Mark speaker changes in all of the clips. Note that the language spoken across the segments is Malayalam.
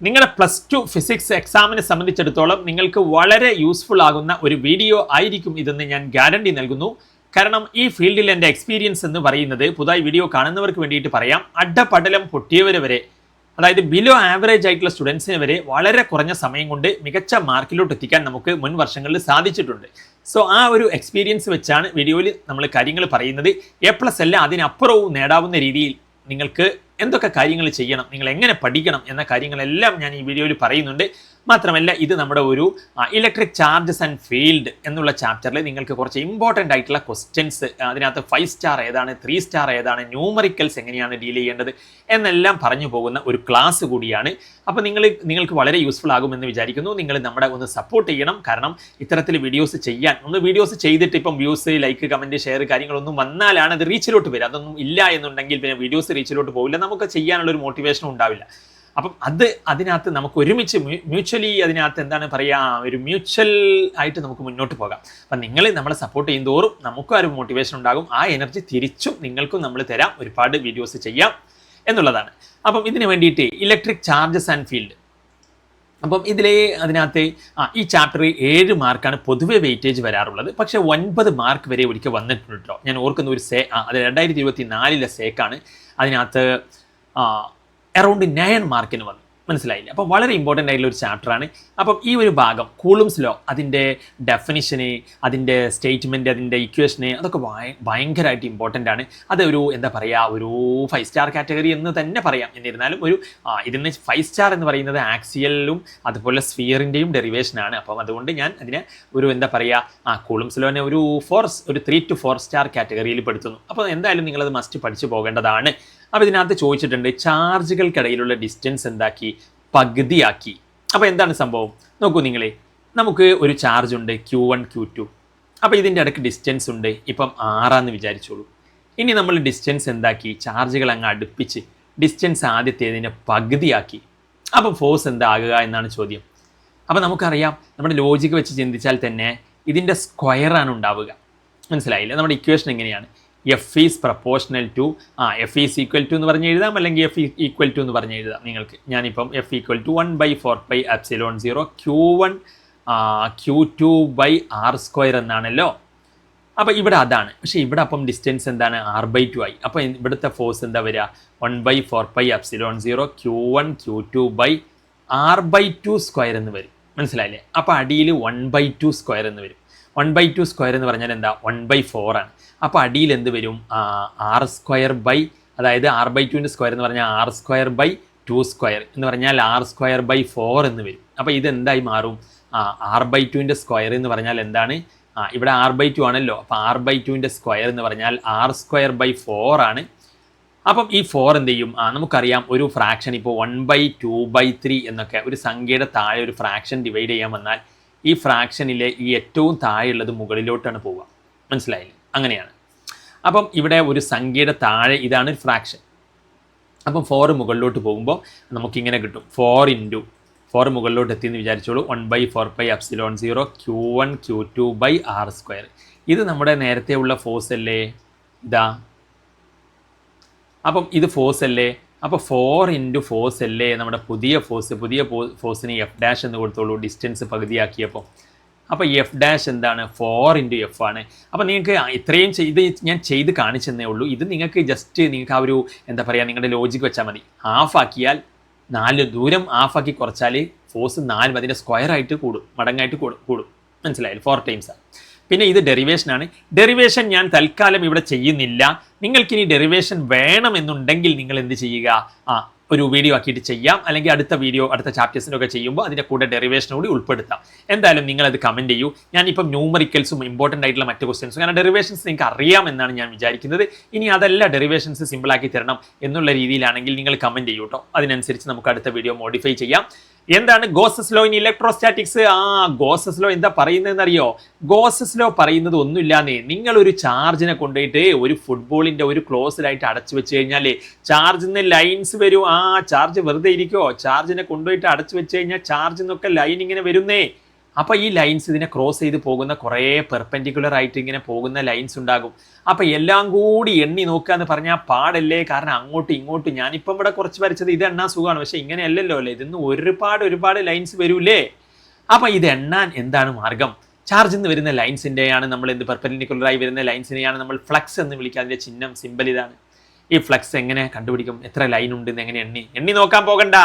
Speaker 1: നിങ്ങളുടെ +2 ഫിസിക്സ് എക്സാമിനെ സംബന്ധിച്ചിടത്തോളം നിങ്ങൾക്ക് വളരെ യൂസ്ഫുൾ ആകുന്ന ഒരു വീഡിയോ ആയിരിക്കും ഇതെന്ന് ഞാൻ ഗ്യാരണ്ടി നൽകുന്നു. കാരണം ഈ ഫീൽഡിൽ എൻ്റെ എക്സ്പീരിയൻസ് എന്ന് പറയുന്നത്, പുതുതായി വീഡിയോ കാണുന്നവർക്ക് വേണ്ടിയിട്ട് പറയാം, അഡപടലം പൊട്ടിയവരെ വരെ, അതായത് ബിലോ ആവറേജ് ആയിട്ടുള്ള സ്റ്റുഡൻസിനെ വരെ വളരെ കുറഞ്ഞ സമയം കൊണ്ട് മികച്ച മാർക്കിലോട്ട് എത്തിക്കാൻ നമുക്ക് മുൻ വർഷങ്ങളിൽ സാധിച്ചിട്ടുണ്ട്. സോ ആ ഒരു എക്സ്പീരിയൻസ് വെച്ചാണ് വീഡിയോയിൽ നമ്മൾ കാര്യങ്ങൾ പറയുന്നത്. A+ അല്ല, അതിനപ്പുറവും നേടാവുന്ന രീതിയിൽ നിങ്ങൾക്ക് എന്തൊക്കെ കാര്യങ്ങൾ ചെയ്യണം, നിങ്ങൾ എങ്ങനെ പഠിക്കണം എന്ന കാര്യങ്ങളെല്ലാം ഞാൻ ഈ വീഡിയോയിൽ പറയുന്നുണ്ട്. മാത്രമല്ല, ഇത് നമ്മുടെ ഒരു ഇലക്ട്രിക് ചാർജസ് ആൻഡ് ഫീൽഡ് എന്നുള്ള ചാപ്റ്ററിൽ നിങ്ങൾക്ക് കുറച്ച് ഇമ്പോർട്ടൻ്റ് ആയിട്ടുള്ള ക്വസ്റ്റ്യൻസ്, അതിനകത്ത് 5 സ്റ്റാർ ഏതാണ്, 3 സ്റ്റാർ ഏതാണ്, ന്യൂമറിക്കൽസ് എങ്ങനെയാണ് ഡീൽ ചെയ്യേണ്ടത് എന്നെല്ലാം പറഞ്ഞു പോകുന്ന ഒരു ക്ലാസ് കൂടിയാണ്. അപ്പോൾ നിങ്ങൾക്ക് വളരെ യൂസ്ഫുൾ ആകുമെന്ന് വിചാരിക്കുന്നു. നിങ്ങൾ നമ്മുടെ ഒന്ന് സപ്പോർട്ട് ചെയ്യണം. കാരണം ഇത്തരത്തിൽ വീഡിയോസ് ചെയ്യാൻ, വീഡിയോസ് ചെയ്തിട്ട് ഇപ്പം വ്യൂസ്, ലൈക്ക്, കമൻറ്റ്, ഷെയർ കാര്യങ്ങളൊന്നും വന്നാലാണ് അത് റീച്ചിലോട്ട് വരിക. അതൊന്നും ഇല്ല എന്നുണ്ടെങ്കിൽ പിന്നെ വീഡിയോസ് റീച്ചിലോട്ട് പോകില്ല, നമുക്ക് ചെയ്യാനുള്ളൊരു മോട്ടിവേഷനും ഉണ്ടാവില്ല. അപ്പം അതിനകത്ത് നമുക്ക് ഒരുമിച്ച് മ്യൂച്വലി അതിനകത്ത് എന്താണ് പറയുക, ഒരു മ്യൂച്വൽ ആയിട്ട് നമുക്ക് മുന്നോട്ട് പോകാം. അപ്പം നിങ്ങൾ നമ്മളെ സപ്പോർട്ട് ചെയ്യും തോറും നമുക്കും ഒരു മോട്ടിവേഷൻ ഉണ്ടാകും. ആ എനർജി തിരിച്ചും നിങ്ങൾക്കും നമ്മൾ തരാം, ഒരുപാട് വീഡിയോസ് ചെയ്യാം എന്നുള്ളതാണ്. അപ്പം ഇതിന് വേണ്ടിയിട്ട് ഇലക്ട്രിക് ചാർജസ് ആൻഡ് ഫീൽഡ്, അപ്പം അതിനകത്ത് ഈ ചാപ്റ്ററിൽ 7 മാർക്കാണ് പൊതുവെ വെയിറ്റേജ് വരാറുള്ളത്. പക്ഷേ 9 മാർക്ക് വരെ ഒരിക്കൽ വന്നിട്ടുണ്ട് കേട്ടോ. ഞാൻ ഓർക്കുന്ന ഒരു അത് 2024 സേക്കാണ്. അതിനകത്ത് അറൗണ്ട് 9 മാർക്കിന് വന്നു, മനസ്സിലായില്ല. അപ്പം വളരെ ഇമ്പോർട്ടൻ്റ് ആയിട്ടുള്ള ഒരു ചാപ്റ്ററാണ്. അപ്പം ഈ ഒരു ഭാഗം കൂളുംസ് ലോ, അതിൻ്റെ ഡെഫിനിഷന്, അതിൻ്റെ സ്റ്റേറ്റ്മെൻറ്റ്, അതിൻ്റെ ഇക്വേഷന്, അതൊക്കെ ഭയങ്കരമായിട്ട് ഇമ്പോർട്ടൻ്റ് ആണ്. അതൊരു എന്താ പറയുക, ഒരു 5 സ്റ്റാർ കാറ്റഗറി എന്ന് തന്നെ പറയാം. എന്നിരുന്നാലും ഇതിന് 5 സ്റ്റാർ എന്ന് പറയുന്നത് ആക്സിയലും അതുപോലെ സ്ഫിയറിൻ്റെയും ഡെറിവേഷനാണ്. അപ്പം അതുകൊണ്ട് ഞാൻ അതിനെ ഒരു എന്താ പറയുക, കൂളുംസ് ലോനെ ഒരു 3 to 4 സ്റ്റാർ കാറ്റഗറിയിൽ പെടുത്തുന്നു. അപ്പോൾ എന്തായാലും നിങ്ങളത് മസ്റ്റ് പഠിച്ചു പോകേണ്ടതാണ്. അപ്പോൾ ഇതിനകത്ത് ചോദിച്ചിട്ടുണ്ട്, ചാർജുകൾക്കിടയിലുള്ള ഡിസ്റ്റൻസ് എന്താക്കി, പകുതിയാക്കി. അപ്പോൾ എന്താണ് സംഭവം നോക്കൂ നിങ്ങളെ, നമുക്ക് ഒരു ചാർജ് ഉണ്ട് Q1 Q2. അപ്പോൾ ഇതിൻ്റെ ഇടയ്ക്ക് ഡിസ്റ്റൻസ് ഉണ്ട്, ഇപ്പം 6 വിചാരിച്ചോളൂ. ഇനി നമ്മൾ ഡിസ്റ്റൻസ് എന്താക്കി, ചാർജുകൾ അങ്ങ് അടുപ്പിച്ച് ഡിസ്റ്റൻസ് ആദ്യത്തേതിനെ പകുതിയാക്കി. അപ്പം ഫോഴ്സ് എന്താകുക എന്നാണ് ചോദ്യം. അപ്പോൾ നമുക്കറിയാം, നമ്മുടെ ലോജിക്ക് വെച്ച് ചിന്തിച്ചാൽ തന്നെ ഇതിൻ്റെ സ്ക്വയറാണ് ഉണ്ടാവുക, മനസ്സിലായില്ലേ? നമ്മുടെ ഇക്വേഷൻ എങ്ങനെയാണ്, F is proportional to F is equal to എന്ന് പറഞ്ഞ് എഴുതാം, അല്ലെങ്കിൽ F ഈക്വൽ ടു എന്ന് പറഞ്ഞ് എഴുതാം നിങ്ങൾക്ക്. ഞാനിപ്പം F equal to 1/4πε0 Q1 Q2/r² എന്നാണല്ലോ. അപ്പോൾ ഇവിടെ അതാണ്. പക്ഷേ ഇവിടെ അപ്പം ഡിസ്റ്റൻസ് എന്താണ്, r/2 ആയി. അപ്പോൾ ഇവിടുത്തെ ഫോഴ്സ് എന്താ വരിക, 1/4πε0 Q1 Q2/r/2² എന്ന് വരും, മനസ്സിലായില്ലേ? അപ്പോൾ അടിയിൽ 1/2² എന്ന് വരും. 1/2² എന്ന് പറഞ്ഞാൽ എന്താ, 1/4 ആണ്. അപ്പോൾ അടിയിൽ എന്ത് വരും, r², അതായത് r/2ൻ്റെ സ്ക്വയർ എന്ന് പറഞ്ഞാൽ r²/2² എന്ന് പറഞ്ഞാൽ r²/4 എന്ന് വരും. അപ്പോൾ ഇതെന്തായി മാറും, r/2ൻ്റെ സ്ക്വയർ എന്ന് പറഞ്ഞാൽ എന്താണ്, ഇവിടെ r/2 ആണല്ലോ. അപ്പോൾ r/2ൻ്റെ സ്ക്വയർ എന്ന് പറഞ്ഞാൽ r²/4 ആണ്. അപ്പം ഈ 4 എന്ത് ചെയ്യും, നമുക്കറിയാം ഒരു ഫ്രാക്ഷൻ ഇപ്പോൾ 1/2/3 എന്നൊക്കെ ഒരു സംഖ്യയുടെ താഴെ ഒരു ഫ്രാക്ഷൻ ഡിവൈഡ് ചെയ്യാൻ വന്നാൽ ഈ ഫ്രാക്ഷനിലെ ഈ ഏറ്റവും താഴെയുള്ളത് മുകളിലോട്ടാണ് പോവുക, മനസ്സിലായില്ലേ? അങ്ങനെയാണ്. അപ്പം ഇവിടെ ഒരു സംഖ്യയുടെ താഴെ ഇതാണ് ഒരു ഫ്രാക്ഷൻ. അപ്പം 4 മുകളിലോട്ട് പോകുമ്പോൾ നമുക്കിങ്ങനെ കിട്ടും, 4 മുകളിലോട്ട് എത്തിയെന്ന് വിചാരിച്ചോളൂ, 1/4πε0 Q1 Q2/r². ഇത് നമ്മുടെ നേരത്തെ ഉള്ള ഫോഴ്സ് അല്ലേ, ഇതാ. അപ്പം ഇത് ഫോഴ്സ് അല്ലേ, അപ്പോൾ 4 × ഫോഴ്സ് അല്ലേ നമ്മുടെ പുതിയ ഫോഴ്സിന് F' എന്ന് കൊടുത്തോളൂ, ഡിസ്റ്റൻസ് പകുതിയാക്കിയപ്പോൾ. അപ്പോൾ F' എന്താണ്, 4 × F ആണ്. അപ്പോൾ നിങ്ങൾക്ക് ഇത്രയും ഞാൻ ചെയ്ത് കാണിച്ചെന്നേ ഉള്ളൂ. ഇത് നിങ്ങൾക്ക് ജസ്റ്റ് നിങ്ങൾക്ക് ആ ഒരു എന്താ പറയുക, നിങ്ങളുടെ ലോജിക്ക് വെച്ചാൽ മതി. ഹാഫ് ആക്കിയാൽ 4 ദൂരം ഹാഫാക്കി കുറച്ചാൽ ഫോഴ്സ് 4 അതിൻ്റെ സ്ക്വയറായിട്ട് കൂടും, മടങ്ങായിട്ട് കൂടും, മനസ്സിലായില്ലേ? 4 ടൈംസ് ആണ്. പിന്നെ ഇത് ഡെറിവേഷനാണ്. ഡെറിവേഷൻ ഞാൻ തൽക്കാലം ഇവിടെ ചെയ്യുന്നില്ല. നിങ്ങൾക്കിനി ഡെറിവേഷൻ വേണമെന്നുണ്ടെങ്കിൽ നിങ്ങൾ എന്ത് ചെയ്യുക, ഒരു വീഡിയോ ആക്കിയിട്ട് ചെയ്യാം, അല്ലെങ്കിൽ അടുത്ത ചാപ്റ്റേഴ്സിനൊക്കെ ചെയ്യുമ്പോൾ അതിൻ്റെ കൂടെ ഡെറിവേഷൻ കൂടി ഉൾപ്പെടുത്താം. എന്തായാലും നിങ്ങളത് കമൻറ്റ് ചെയ്യൂ. ഞാനിപ്പം ന്യൂമറിക്കൽസും ഇമ്പോർട്ടൻ്റ് ആയിട്ടുള്ള മറ്റ് ക്വസ്റ്റ്യൻസും, കാരണം ഡെറിവേഷൻസ് നിങ്ങൾക്ക് അറിയാമെന്നാണ് ഞാൻ വിചാരിക്കുന്നത്. ഇനി അതല്ല ഡെറിവേഷൻസ് സിമ്പിളാക്കി തരണം എന്നുള്ള രീതിയിലാണെങ്കിൽ നിങ്ങൾ കമൻറ്റ് ചെയ്യൂ കേട്ടോ. അതിനനുസരിച്ച് നമുക്ക് അടുത്ത വീഡിയോ മോഡിഫൈ ചെയ്യാം. എന്താണ് Gauss's law in electrostatics? Gauss's law എന്താ പറയുന്നതെന്ന് അറിയോ? ഗോസസ് ലോ പറയുന്നത് ഒന്നുമില്ലാന്നേ, നിങ്ങളൊരു ചാർജിനെ കൊണ്ടുപോയിട്ട് ഒരു ഫുട്ബോളിൻ്റെ ഒരു ക്ലോസിലായിട്ട് അടച്ചു വെച്ച് കഴിഞ്ഞാൽ ചാർജിൽ നിന്ന് ലൈൻസ് വരും. ചാർജ് വെറുതെ ഇരിക്കുമോ? ചാർജിനെ കൊണ്ടുപോയിട്ട് അടച്ചു വെച്ച് കഴിഞ്ഞാൽ ചാർജിൽ നിന്നൊക്കെ ലൈൻ ഇങ്ങനെ വരുന്നേ. അപ്പോൾ ഈ ലൈൻസ് ഇതിനെ ക്രോസ് ചെയ്ത് പോകുന്ന കുറേ പെർപെൻഡിക്കുലർ ആയിട്ട് ഇങ്ങനെ പോകുന്ന ലൈൻസ് ഉണ്ടാകും. അപ്പോൾ എല്ലാം കൂടി എണ്ണി നോക്കുക എന്ന് പറഞ്ഞാൽ പാടല്ലേ, കാരണം അങ്ങോട്ടും ഇങ്ങോട്ടും ഞാനിപ്പം ഇവിടെ കുറച്ച് വരച്ചത് ഇത് എണ്ണാൻ സുഖമാണ്, പക്ഷേ ഇങ്ങനെയല്ലല്ലോ അല്ലേ, ഇതിന്ന് ഒരുപാട് ലൈൻസ് വരൂലേ. അപ്പോൾ ഇത് എണ്ണാൻ എന്താണ് മാർഗം? ചാർജ് എന്ന് വരുന്ന ലൈൻസിൻ്റെയാണ് നമ്മൾ പെർപെൻഡിക്കുലറായി വരുന്ന ലൈൻസിനെയാണ് നമ്മൾ ഫ്ലക്സ് എന്ന് വിളിക്കുക. അതിൻ്റെ ചിഹ്നം സിമ്പൽ ഇതാണ്. ഈ ഫ്ലക്സ് എങ്ങനെ കണ്ടുപിടിക്കും? എത്ര ലൈൻ ഉണ്ട് എന്ന് എങ്ങനെ എണ്ണി നോക്കാൻ പോകണ്ട.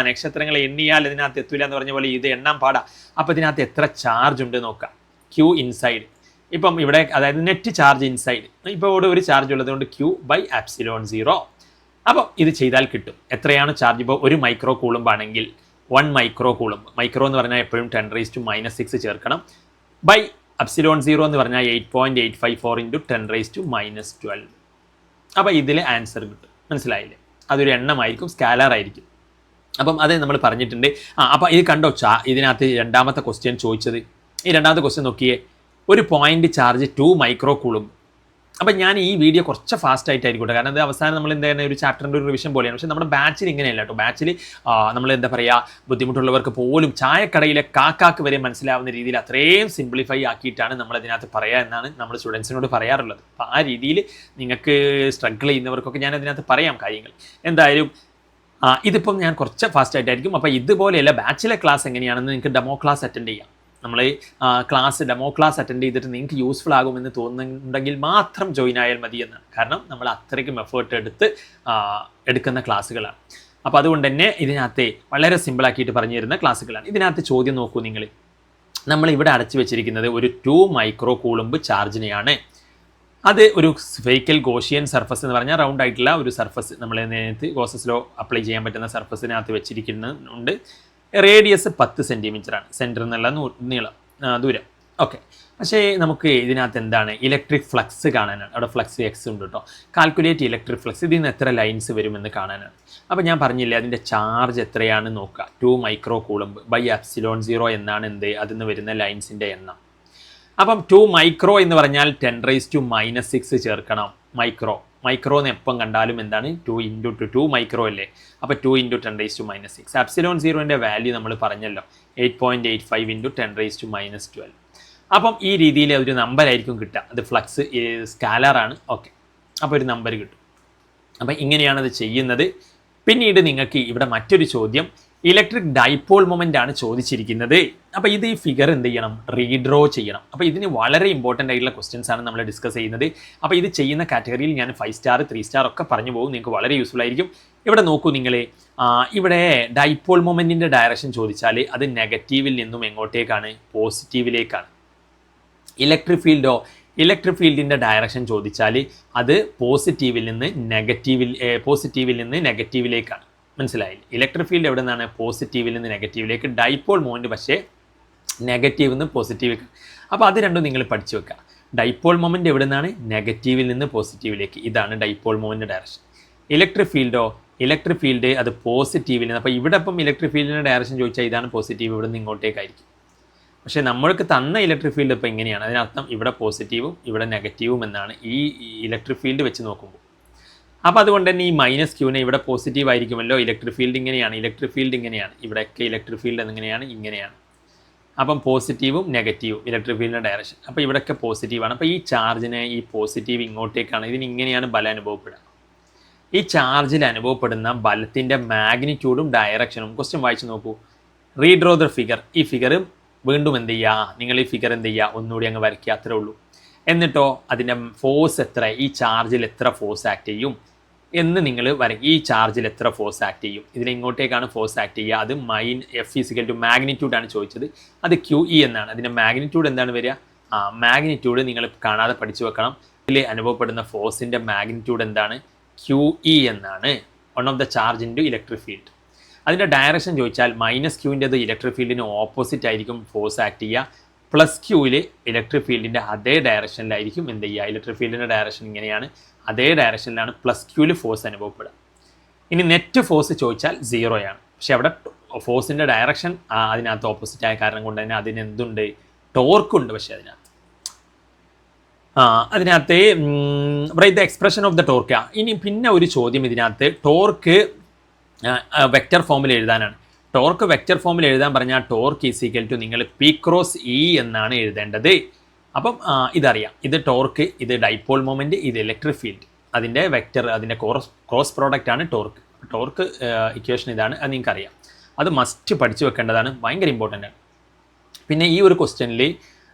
Speaker 1: നക്ഷത്രങ്ങളെ എണ്ണിയാൽ ഇതിനകത്ത് എത്തൂല എന്ന് പറഞ്ഞ പോലെ ഇത് എണ്ണാൻ പാടാ. അപ്പോൾ ഇതിനകത്ത് എത്ര ചാർജ് ഉണ്ട് നോക്കാം. ക്യൂ ഇൻസൈഡ്, ഇപ്പം ഇവിടെ അതായത് നെറ്റ് ചാർജ് ഇൻസൈഡ്, ഇപ്പോൾ ഇവിടെ ഒരു ചാർജ് ഉള്ളതുകൊണ്ട് Q/ε0. അപ്പോൾ ഇത് ചെയ്താൽ കിട്ടും. എത്രയാണ് ചാർജ്? ഇപ്പോൾ 1 മൈക്രോ കൂളംബ് ആണെങ്കിൽ 1 മൈക്രോ കൂളംബ്, മൈക്രോ എന്ന് പറഞ്ഞാൽ എപ്പോഴും 10⁻⁻6 ചേർക്കണം, ε0 എന്ന് പറഞ്ഞാൽ 8.854 × 10⁻⁻12. അപ്പോൾ ഇതിൽ ആൻസർ കിട്ടും. മനസ്സിലായില്ലേ? അതൊരു എണ്ണമായിരിക്കും, സ്കാലർ ആയിരിക്കും. അപ്പം അത് നമ്മൾ പറഞ്ഞിട്ടുണ്ട്. അപ്പോൾ ഇത് കണ്ടോ, ഇതിനകത്ത് രണ്ടാമത്തെ ക്വസ്റ്റ്യൻ ചോദിച്ചത്. ഈ രണ്ടാമത്തെ ക്വസ്റ്റ്യൻ നോക്കിയേ, ഒരു പോയിന്റ് ചാർജ് 2 മൈക്രോ കൂളും. അപ്പം ഞാൻ ഈ വീഡിയോ കുറച്ച് ഫാസ്റ്റ് ആയിട്ടായിരിക്കും, കാരണം അത് അവസാനം നമ്മൾ എന്താണ് ഒരു ചാപ്റ്ററിൻ്റെ ഒരു റിവിഷൻ പോലെയാണ്. പക്ഷേ നമ്മുടെ ബാച്ചിൽ ഇങ്ങനെയല്ല കേട്ടോ. ബാച്ചിൽ നമ്മൾ എന്താ പറയുക, ബുദ്ധിമുട്ടുള്ളവർക്ക് പോലും ചായക്കടയിലെ കാക്കാക്ക് വരെ മനസ്സിലാവുന്ന രീതിയിൽ അത്രയും സിംപ്ലിഫൈ ആക്കിയിട്ടാണ് നമ്മൾ അതിനകത്ത് പറയുക എന്നാണ് നമ്മൾ സ്റ്റുഡൻസിനോട് പറയാറുള്ളത്. അപ്പോൾ ആ രീതിയിൽ നിങ്ങൾക്ക് സ്ട്രഗിൾ ചെയ്യുന്നവർക്കൊക്കെ ഞാൻ അതിനകത്ത് പറയാം കാര്യങ്ങൾ. എന്തായാലും ഇതിപ്പം ഞാൻ കുറച്ച് ഫാസ്റ്റ് ആയിട്ടായിരിക്കും. അപ്പോൾ ഇതുപോലെയല്ല ബാച്ചിലെ ക്ലാസ് എങ്ങനെയാണെന്ന് നിങ്ങൾക്ക് ഡെമോ ക്ലാസ് അറ്റൻഡ് ചെയ്യാം. നമ്മൾ ഡെമോ ക്ലാസ് അറ്റൻഡ് ചെയ്തിട്ട് നിങ്ങൾക്ക് യൂസ്ഫുൾ ആകുമെന്ന് തോന്നുന്നുണ്ടെങ്കിൽ മാത്രം ജോയിൻ ആയാൽ മതി എന്നാണ്. കാരണം നമ്മൾ അത്രയ്ക്കും എഫേർട്ട് എടുക്കുന്ന ക്ലാസ്സുകളാണ്. അപ്പോൾ അതുകൊണ്ട് തന്നെ ഇതിനകത്ത് വളരെ സിമ്പിളാക്കിയിട്ട് പറഞ്ഞു തരുന്ന ക്ലാസ്സുകളാണ്. ഇതിനകത്ത് ചോദ്യം നോക്കൂ നിങ്ങൾ. നമ്മൾ ഇവിടെ അടച്ചു വെച്ചിരിക്കുന്നത് ഒരു 2 മൈക്രോ കൂളംബ് ചാർജിനെയാണ്. അത് ഒരു സ്ഫെറിക്കൽ ഗോഷിയൻ സർഫസ് എന്ന് പറഞ്ഞാൽ റൗണ്ട് ആയിട്ടുള്ള ഒരു സർഫസ്, നമ്മൾ നേരത്തെ ഗോസസ് ലോ അപ്ലൈ ചെയ്യാൻ പറ്റുന്ന സർഫസിനകത്ത് വെച്ചിരിക്കുന്നുണ്ട്. റേഡിയസ് 10 സെൻറ്റിമീറ്ററാണ്, സെൻറ്റർ എന്നുള്ള ദൂരം. ഓക്കെ, പക്ഷേ നമുക്ക് ഇതിനകത്ത് എന്താണ് ഇലക്ട്രിക് ഫ്ലക്സ് കാണാനാണ്. അവിടെ ഫ്ലക്സ് എക്സ് ഉണ്ട് കേട്ടോ. കാൽക്കുലേറ്റ് ഇലക്ട്രിക് ഫ്ലക്സ്, ഇതിൽ നിന്ന് എത്ര ലൈൻസ് വരുമെന്ന് കാണാനാണ്. അപ്പോൾ ഞാൻ പറഞ്ഞില്ലേ അതിൻ്റെ ചാർജ് എത്രയാണെന്ന് നോക്കുക. 2 മൈക്രോ കൂളംബ് /ε0 എന്നാണ് അതിൽ നിന്ന് വരുന്ന ലൈൻസിൻ്റെ എണ്ണം. അപ്പം 2 മൈക്രോ എന്ന് പറഞ്ഞാൽ 10⁻⁻6 ചേർക്കണം. മൈക്രോ എന്ന് എപ്പം കണ്ടാലും എന്താണ് 2 × 2 മൈക്രോ അല്ലേ. അപ്പോൾ 2 × 10⁻⁻6. ε0ൻ്റെ വാല്യൂ നമ്മൾ പറഞ്ഞല്ലോ 8.85 × 10⁻12. അപ്പം ഈ രീതിയിൽ ഒരു നമ്പർ ആയിരിക്കും കിട്ടുക. അത് ഫ്ലക്സ് സ്കാലറാണ്. ഓക്കെ, അപ്പോൾ ഒരു നമ്പർ കിട്ടും. അപ്പം ഇങ്ങനെയാണത് ചെയ്യുന്നത്. പിന്നീട് നിങ്ങൾക്ക് ഇവിടെ മറ്റൊരു ചോദ്യം, ഇലക്ട്രിക് ഡൈപോൾ മൊമെൻ്റ് ആണ് ചോദിച്ചിരിക്കുന്നത്. അപ്പോൾ ഇത് ഈ ഫിഗർ എന്ത് ചെയ്യണം, റീഡ്രോ ചെയ്യണം. അപ്പോൾ ഇതിന് വളരെ ഇമ്പോർട്ടൻ്റ് ആയിട്ടുള്ള ക്വസ്റ്റ്യൻസ് ആണ് നമ്മൾ ഡിസ്കസ് ചെയ്യുന്നത്. അപ്പോൾ ഇത് ചെയ്യുന്ന കാറ്റഗറിയിൽ ഞാൻ 5 സ്റ്റാർ 3 സ്റ്റാർ ഒക്കെ പറഞ്ഞു പോകും, നിങ്ങൾക്ക് വളരെ യൂസ്ഫുൾ ആയിരിക്കും. ഇവിടെ നോക്കൂ നിങ്ങൾ, ഇവിടെ ഡൈപോൾ മൊമെൻറ്റിൻ്റെ ഡയറക്ഷൻ ചോദിച്ചാൽ അത് നെഗറ്റീവിൽ നിന്നും എങ്ങോട്ടേക്കാണ്, പോസിറ്റീവിലേക്കാണ്. ഇലക്ട്രിക് ഫീൽഡിൻ്റെ ഡയറക്ഷൻ ചോദിച്ചാൽ അത് പോസിറ്റീവിൽ നിന്ന് നെഗറ്റീവിലേക്കാണ്. മനസ്സിലായില്ല? ഇലക്ട്രിക് ഫീൽഡ് എവിടെ നിന്നാണ്, പോസിറ്റീവിൽ നിന്ന് നെഗറ്റീവിലേക്ക്. ഡൈപോൾ മൊമെൻറ്റ് പക്ഷേ നെഗറ്റീവിൽ നിന്ന് പോസിറ്റീവിലേക്ക്. അപ്പോൾ അത് രണ്ടും നിങ്ങൾ പഠിച്ചു വെക്കുക. ഡൈപോൾ മൊമെൻറ്റ് എവിടെ നിന്നാണ്, നെഗറ്റീവിൽ നിന്ന് പോസിറ്റീവിലേക്ക്. ഇതാണ് dipole moment direction. Electric field അത് പോസിറ്റീവിൽ നിന്ന്. അപ്പോൾ ഇവിടെ ഇപ്പം ഇലക്ട്രിക് ഫീൽഡിൻ്റെ ഡയറക്ഷൻ ചോദിച്ചാൽ ഇതാണ് പോസിറ്റീവ്, ഇവിടെ നിന്ന് ഇങ്ങോട്ടേക്കായിരിക്കും. പക്ഷേ നമ്മൾക്ക് തന്ന ഇലക്ട്രിക് ഫീൽഡ് ഇപ്പോൾ എങ്ങനെയാണ്, അതിനർത്ഥം ഇവിടെ പോസിറ്റീവും ഇവിടെ നെഗറ്റീവും എന്നാണ് ഈ ഇലക്ട്രിക് ഫീൽഡ് വെച്ച് നോക്കുമ്പോൾ. അപ്പോൾ അതുകൊണ്ട് തന്നെ ഈ -Qനെ ഇവിടെ പോസിറ്റീവ് ആയിരിക്കുമല്ലോ. ഇലക്ട്രിക് ഫീൽഡ് ഇങ്ങനെയാണ്, ഇവിടെയൊക്കെ ഇലക്ട്രിക് ഫീൽഡ് ഇങ്ങനെയാണ്. അപ്പം പോസിറ്റീവും നെഗറ്റീവും ഇലക്ട്രിക് ഫീൽഡിൻ്റെ ഡയറക്ഷൻ. അപ്പോൾ ഇവിടെയൊക്കെ പോസിറ്റീവാണ്. അപ്പോൾ ഈ ചാർജിന് ഈ പോസിറ്റീവ് ഇങ്ങോട്ടേക്കാണ്. ഇങ്ങനെയാണ് ബലം അനുഭവപ്പെടുക. ഈ ചാർജിൽ അനുഭവപ്പെടുന്ന ബലത്തിൻ്റെ മാഗ്നിറ്റ്യൂഡും ഡയറക്ഷനും ക്വസ്റ്റ്യൻ വായിച്ച് നോക്കൂ. Redraw the figure. ഈ ഫിഗർ വീണ്ടും എന്ത് ചെയ്യുക, നിങ്ങൾ ഈ ഫിഗർ എന്ത് ചെയ്യുക, ഒന്നുകൂടി അങ്ങ് വരയ്ക്കുക, അത്രേ ഉള്ളൂ. എന്നിട്ടോ അതിൻ്റെ ഫോഴ്സ് എത്ര, ഈ ചാർജിൽ എത്ര ഫോഴ്സ് ആക്ട് ചെയ്യും എന്ന് നിങ്ങൾ ഈ ചാർജിൽ എത്ര ഫോഴ്സ് ആക്ട് ചെയ്യും, ഇതിലിങ്ങോട്ടേക്കാണ് ഫോഴ്സ് ആക്ട് ചെയ്യുക. അത് F = മാഗ്നിറ്റ്യൂഡാണ് ചോദിച്ചത്. അത് QE എന്നാണ്. അതിൻ്റെ മാഗ്നിറ്റ്യൂഡ് എന്താണ് വരിക, മാഗ്നിറ്റ്യൂഡ് നിങ്ങൾ കാണാതെ പഠിച്ചു വെക്കണം. ഇതിൽ അനുഭവപ്പെടുന്ന ഫോഴ്സിൻ്റെ മാഗ്നിറ്റ്യൂഡ് എന്താണ്, QE എന്നാണ്. One of the charge in to electric field. അതിൻ്റെ ഡയറക്ഷൻ ചോദിച്ചാൽ -Qൻ്റെത് ഇലക്ട്രിക് ഫീൽഡിന് ഓപ്പോസിറ്റ് ആയിരിക്കും ഫോഴ്സ് ആക്ട് ചെയ്യുക. +Qയിൽ ഇലക്ട്രിക് ഫീൽഡിൻ്റെ അതേ ഡയറക്ഷനിലായിരിക്കും എന്ത് ചെയ്യുക, ഇലക്ട്രിക് ഫീൽഡിൻ്റെ ഡയറക്ഷൻ ഇങ്ങനെയാണ്, അതേ ഡയറക്ഷനിലാണ് +Qയിൽ ഫോഴ്സ് അനുഭവപ്പെടുക. ഇനി നെറ്റ് ഫോഴ്സ് ചോദിച്ചാൽ 0 പക്ഷേ അവിടെ ഫോഴ്സിൻ്റെ ഡയറക്ഷൻ അതിനകത്ത് ഓപ്പോസിറ്റ് ആയ കാരണം കൊണ്ട് തന്നെ അതിനെന്തുണ്ട്, ടോർക്കുണ്ട്. പക്ഷേ അതിനകത്ത് write the expression of the torque. ഇനി പിന്നെ ഒരു ചോദ്യം ഇതിനകത്ത് ടോർക്ക് വെക്റ്റർ ഫോമിൽ എഴുതാനാണ്. ടോർക്ക് വെക്റ്റർ ഫോമിൽ എഴുതാൻ പറഞ്ഞാൽ ടോർക്ക് ഈസ് ഈക്വൽ ടു നിങ്ങൾ പി ക്രോസ് ഇ എന്നാണ് എഴുതേണ്ടത്. അപ്പം ഇതറിയാം, ഇത് ടോർക്ക്, ഇത് ഡൈപോൾ മൊമെൻറ്റ്, ഇത് ഇലക്ട്രിക് ഫീൽഡ്, അതിൻ്റെ വെക്റ്റർ, അതിൻ്റെ ക്രോസ് പ്രോഡക്റ്റ് ആണ് ടോർക്ക്. ടോർക്ക് ഇക്വേഷൻ ഇതാണ്, അത് നിങ്ങൾക്കറിയാം. അത് മസ്റ്റ് പഠിച്ചു വെക്കേണ്ടതാണ്, ഭയങ്കര ഇമ്പോർട്ടൻ്റ് ആണ്. പിന്നെ ഈ ഒരു ക്വസ്റ്റ്യനിൽ